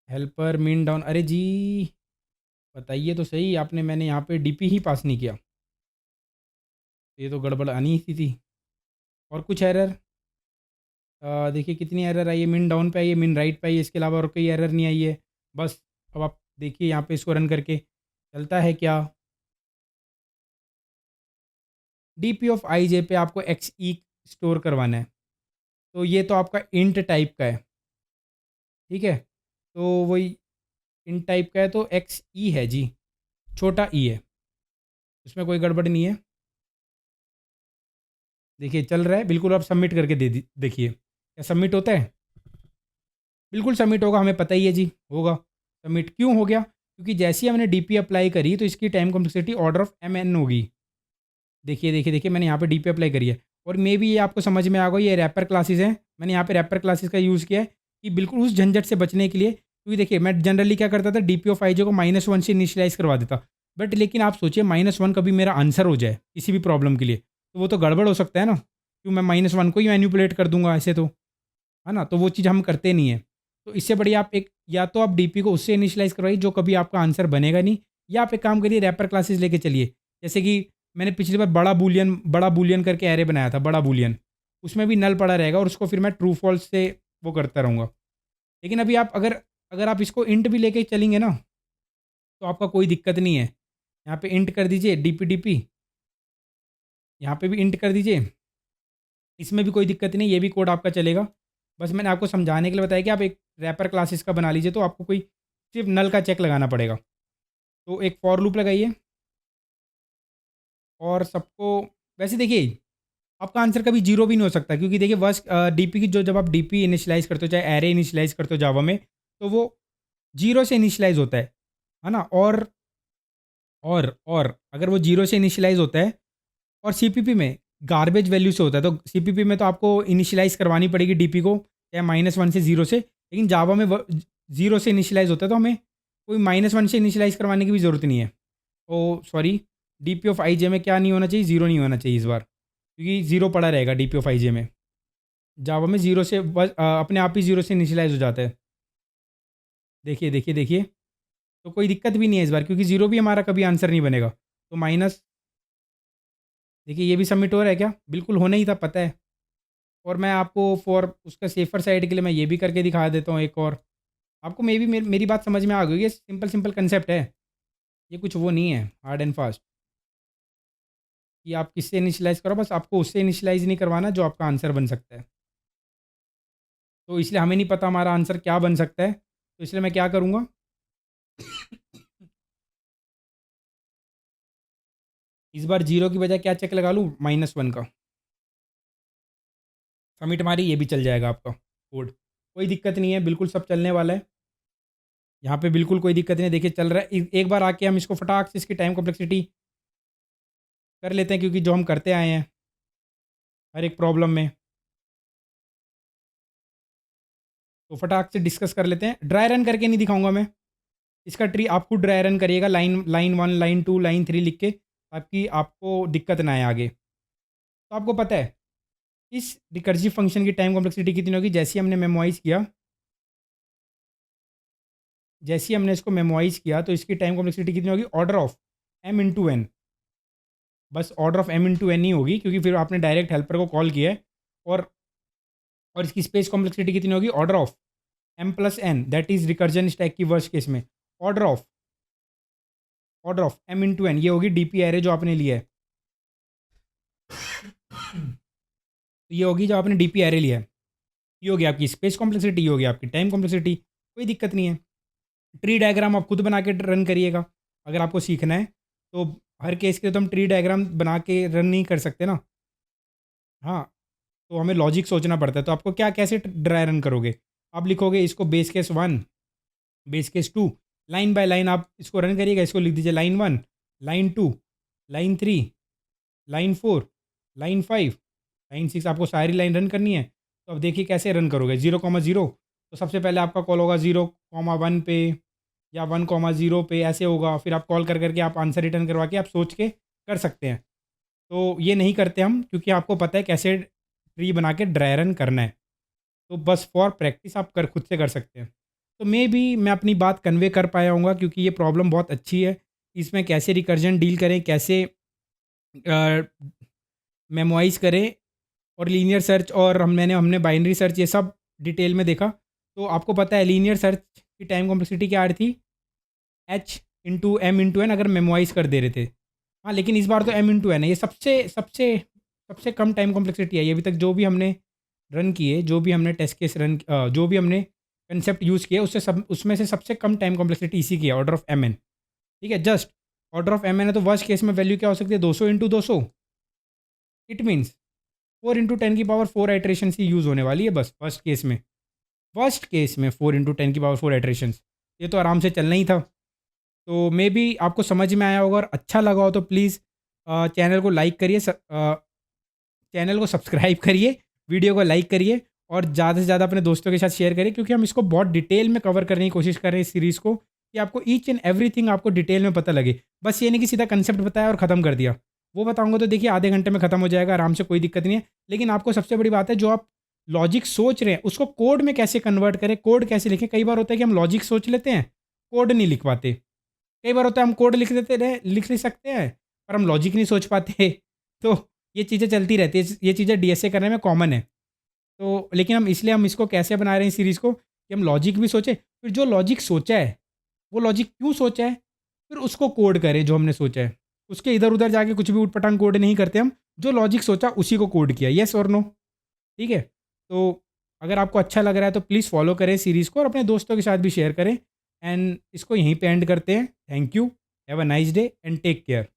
हेल्पर मीन डाउन, अरे जी बताइए तो सही, आपने मैंने यहाँ पे डीपी ही पास नहीं किया। ये तो गड़बड़ आनी ही थी। और कुछ एरर देखिए कितनी एरर आई है, मिन डाउन पे आई है, मिन राइट पे आई है, इसके अलावा और कोई एरर नहीं आई है। बस अब आप देखिए यहाँ पे इसको रन करके चलता है क्या। डीपी ऑफ आई जे पे आपको एक्स ई स्टोर करवाना है, तो ये तो आपका इंट टाइप का है, ठीक है? तो वही इंट टाइप का है तो एक्स ई है जी, छोटा ई है, उसमें कोई गड़बड़ नहीं है। देखिए चल रहा है बिल्कुल। आप सबमिट करके देखिए क्या सबमिट होता है। बिल्कुल सबमिट होगा, हमें पता ही है जी होगा। सबमिट क्यों हो गया, क्योंकि जैसे ही हमने डीपी अप्लाई करी तो इसकी time complexity order of m n होगी। देखिए देखिए देखिए मैंने यहाँ पे डीपी अप्लाई करी है। और मे भी ये आपको समझ में आ गई, ये रैपर क्लासेस हैं। मैंने यहाँ पे रैपर क्लासेस का यूज़ किया है कि बिल्कुल उस झंझट से बचने के लिए, क्योंकि देखिए मैं जनरली क्या करता था, डीपी ऑफ आई जे को -1 से इनिशियलाइज करवा देता। बट लेकिन आप सोचिए -1 कभी मेरा आंसर हो जाए किसी भी प्रॉब्लम के लिए, तो वो तो गड़बड़ हो सकता है ना, क्यों मैं -1 को ही मैन्यूपुलेट कर दूंगा ऐसे तो, है ना? तो वो चीज़ हम करते नहीं है। तो इससे बढ़िया आप एक, या तो आप डीपी को उससे इनिशियलाइज़ करवाइए जो कभी आपका आंसर बनेगा नहीं, या आप एक काम करिए रैपर क्लासेस लेके चलिए। जैसे कि मैंने पिछली बार बड़ा बूलियन करके एरे बनाया था, बड़ा बूलियन। उसमें भी नल पड़ा रहेगा और उसको फिर मैं ट्रू फॉल्स से वो करता रहूँगा। लेकिन अभी आप अगर अगर आप इसको इंट भी लेके चलेंगे ना, तो आपका कोई दिक्कत नहीं है। यहाँ पे इंट कर दीजिए डीपी डीपी, यहाँ पे भी इंट कर दीजिए, इसमें भी कोई दिक्कत नहीं, ये भी कोड आपका चलेगा। बस मैंने आपको समझाने के लिए बताया कि आप एक रैपर क्लासेस का बना लीजिए, तो आपको कोई सिर्फ नल का चेक लगाना पड़ेगा। तो एक फॉर लूप लगाइए और सबको, वैसे देखिए आपका आंसर कभी जीरो भी नहीं हो सकता, क्योंकि देखिए वर्स्ट डीपी की जो, जब आप डीपी इनिशियलाइज करते हो, चाहे एरे इनिशियलाइज करते हो जावा में, तो वो जीरो से इनिशियलाइज होता है ना? और अगर वो जीरो से इनिशियलाइज होता है और सीपीपी में गार्बेज वैल्यू से होता है, तो सीपीपी में तो आपको इनिशियलाइज करवानी पड़ेगी डीपी को, चाहे -1 से जीरो से। लेकिन जावा में जीरो से इनिशियलाइज होता है, तो हमें कोई -1 से इनिशियलाइज करवाने की भी ज़रूरत नहीं है। ओ सॉरी, डीपी ऑफ आई जे में क्या नहीं होना चाहिए, जीरो नहीं होना चाहिए इस बार, क्योंकि जीरो पड़ा रहेगा डीपी ऑफ आई जे में। जावा में जीरो से बस अपने आप ही जीरो से इनिशियलाइज हो जाता है। देखिए देखिए देखिए, तो कोई दिक्कत भी नहीं है इस बार, क्योंकि जीरो भी हमारा कभी आंसर नहीं बनेगा। तो माइनस, देखिए ये भी सबमिट हो रहा है क्या, बिल्कुल होना ही था, पता है। और मैं आपको फॉर उसका सेफर साइड के लिए मैं ये भी करके दिखा देता हूँ एक और। आपको मे बी मेरी बात समझ में आ गई, ये सिंपल सिंपल कंसेप्ट है। ये कुछ वो नहीं है हार्ड एंड फास्ट कि आप किससे इनिशियलाइज़ करो, बस आपको उससे इनिशियलाइज़ नहीं करवाना जो आपका आंसर बन सकता है। तो इसलिए हमें नहीं पता हमारा आंसर क्या बन सकता है, तो इसलिए मैं क्या करूँगा, इस बार जीरो की बजाय क्या चेक लगा लूँ, -1 का। सबमिट मारी, ये भी चल जाएगा आपका कोड, कोई दिक्कत नहीं है, बिल्कुल सब चलने वाला है। यहाँ पे बिल्कुल कोई दिक्कत नहीं है, देखिए चल रहा है। एक बार आके हम इसको फटाक से इसकी टाइम कॉम्प्लेक्सिटी कर लेते हैं, क्योंकि जो हम करते आए हैं हर एक प्रॉब्लम में, तो फटाक से डिस्कस कर लेते हैं। ड्राई रन करके नहीं दिखाऊंगा मैं इसका ट्री, आप खुद ड्राई रन करिएगा, लाइन लाइन 1 लाइन 2 लाइन 3 लिख के, ताकि आपको दिक्कत ना आए आगे। तो आपको पता है इस रिकर्सिव फंक्शन की टाइम कॉम्प्लेक्सिटी कितनी होगी, जैसे ही हमने मेमोराइज किया जैसे ही हमने इसको मेमोराइज़ किया तो इसकी टाइम कॉम्प्लेक्सिटी कितनी होगी? Order of m into N. बस order of m into N ही होगी, क्योंकि फिर आपने डायरेक्ट हेल्पर को कॉल किया है। और इसकी स्पेस कॉम्प्लेक्सिटी कितनी होगी? Order of m plus n, that is recursion stack की वर्स्ट केस में। Order of m into n, ये होगी डीपी एरे जो आपने लिया है। तो ये होगी जो आपने डीपी एरे लिया है। ये होगी आपकी स्पेस कॉम्प्लेक्सिटी, ये होगी आपकी टाइम कॉम्प्लेक्सिटी। कोई दिक्कत नहीं है। ट्री डायग्राम आप खुद बना के रन करिएगा अगर आपको सीखना है। तो हर केस के लिए तो हम ट्री डायग्राम बना के रन नहीं कर सकते ना। हाँ, तो हमें लॉजिक सोचना पड़ता है। तो आपको क्या कैसे ड्राई रन करोगे? आप लिखोगे इसको base case 1, base case 2, line by line आप इसको रन करिएगा। इसको लिख दीजिए line 1, line 2, line 3, line 4, line 5, line 6। आपको सारी लाइन रन करनी है। तो अब देखिए कैसे रन करोगे। 0,0, तो सबसे पहले आपका कॉल होगा 0,1 पे या 1,0 पे, ऐसे होगा। फिर आप कॉल कर करके आप आंसर रिटर्न करवा के आप सोच के कर सकते हैं। तो ये नहीं करते हम, क्योंकि आपको पता है कैसे ट्री बना के ड्राई रन करना है। तो बस फॉर प्रैक्टिस आप कर खुद से कर सकते हैं। तो मैं अपनी बात कन्वे कर पाया हूँगा, क्योंकि ये प्रॉब्लम बहुत अच्छी है। इसमें कैसे रिकर्जन डील करें, कैसे मेमोराइज़ करें, और लीनियर सर्च और हमने बाइनरी सर्च, ये सब डिटेल में देखा। तो आपको पता है लीनियर सर्च की टाइम कॉम्प्लेक्सिटी क्या आ रही थी? h into m into n, अगर मेमोराइज़ कर दे रहे थे। हाँ, लेकिन इस बार तो m इंटू एन है। ये सबसे सबसे सबसे कम टाइम कॉम्प्लेक्सिटी है ये अभी तक जो भी हमने रन किए, जो भी हमने टेस्ट केस रन, जो भी हमने कंसेप्ट यूज़ किया, उसमें से सबसे कम टाइम कॉम्प्लेक्सिटी इसी की है, ऑर्डर ऑफ एम एन। ठीक है, just order of m n है। तो वर्स्ट केस में वैल्यू क्या हो सकती है? 200 इंटू 200। इट मीन्स 4 इंटू 10 की पावर 4 आइट्रेशन ही यूज़ होने वाली है बस फर्स्ट केस में। फर्स्ट केस में 4 इंटू 10 की पावर 4 आइट्रेशंस, ये तो आराम से चलना ही था। तो मे बी आपको समझ में आया होगा, और अच्छा लगा हो तो प्लीज़ चैनल को लाइक करिए, चैनल को सब्सक्राइब करिए, वीडियो को लाइक करिए, और ज़्यादा से ज़्यादा अपने दोस्तों के साथ शेयर करिए, क्योंकि हम इसको बहुत डिटेल में कवर करने की कोशिश कर रहे हैं इस सीरीज़ को, कि आपको ईच एंड एवरीथिंग आपको डिटेल में पता लगे। बस ये नहीं कि सीधा कंसेप्ट बताया और ख़त्म कर दिया। वो बताऊंगा तो देखिए आधे घंटे में ख़त्म हो जाएगा आराम से, कोई दिक्कत नहीं है। लेकिन आपको सबसे बड़ी बात है, जो आप लॉजिक सोच रहे हैं उसको कोड में कैसे कन्वर्ट करें, कोड कैसे लिखें। कई बार होता है कि हम लॉजिक सोच लेते हैं, कोड नहीं लिख पाते। कई बार होता है हम कोड लिख सकते हैं, पर हम लॉजिक नहीं सोच पाते। तो ये चीज़ें चलती रहती है, ये चीज़ें डीएसए करने में कॉमन है। तो लेकिन हम इसको कैसे बना रहे हैं सीरीज़ को, कि हम लॉजिक भी सोचें, फिर जो लॉजिक सोचा है वो लॉजिक क्यों सोचा है, फिर उसको कोड करें जो हमने सोचा है। उसके इधर उधर जाके कुछ भी उटपटांग कोड नहीं करते हम, जो लॉजिक सोचा उसी को कोड किया। येस और नो? ठीक है। तो अगर आपको अच्छा लग रहा है तो प्लीज़ फॉलो करें सीरीज़ को, और अपने दोस्तों के साथ भी शेयर करें। एंड इसको यहीं पे एंड करते हैं। Thank you, have a nice day and take care.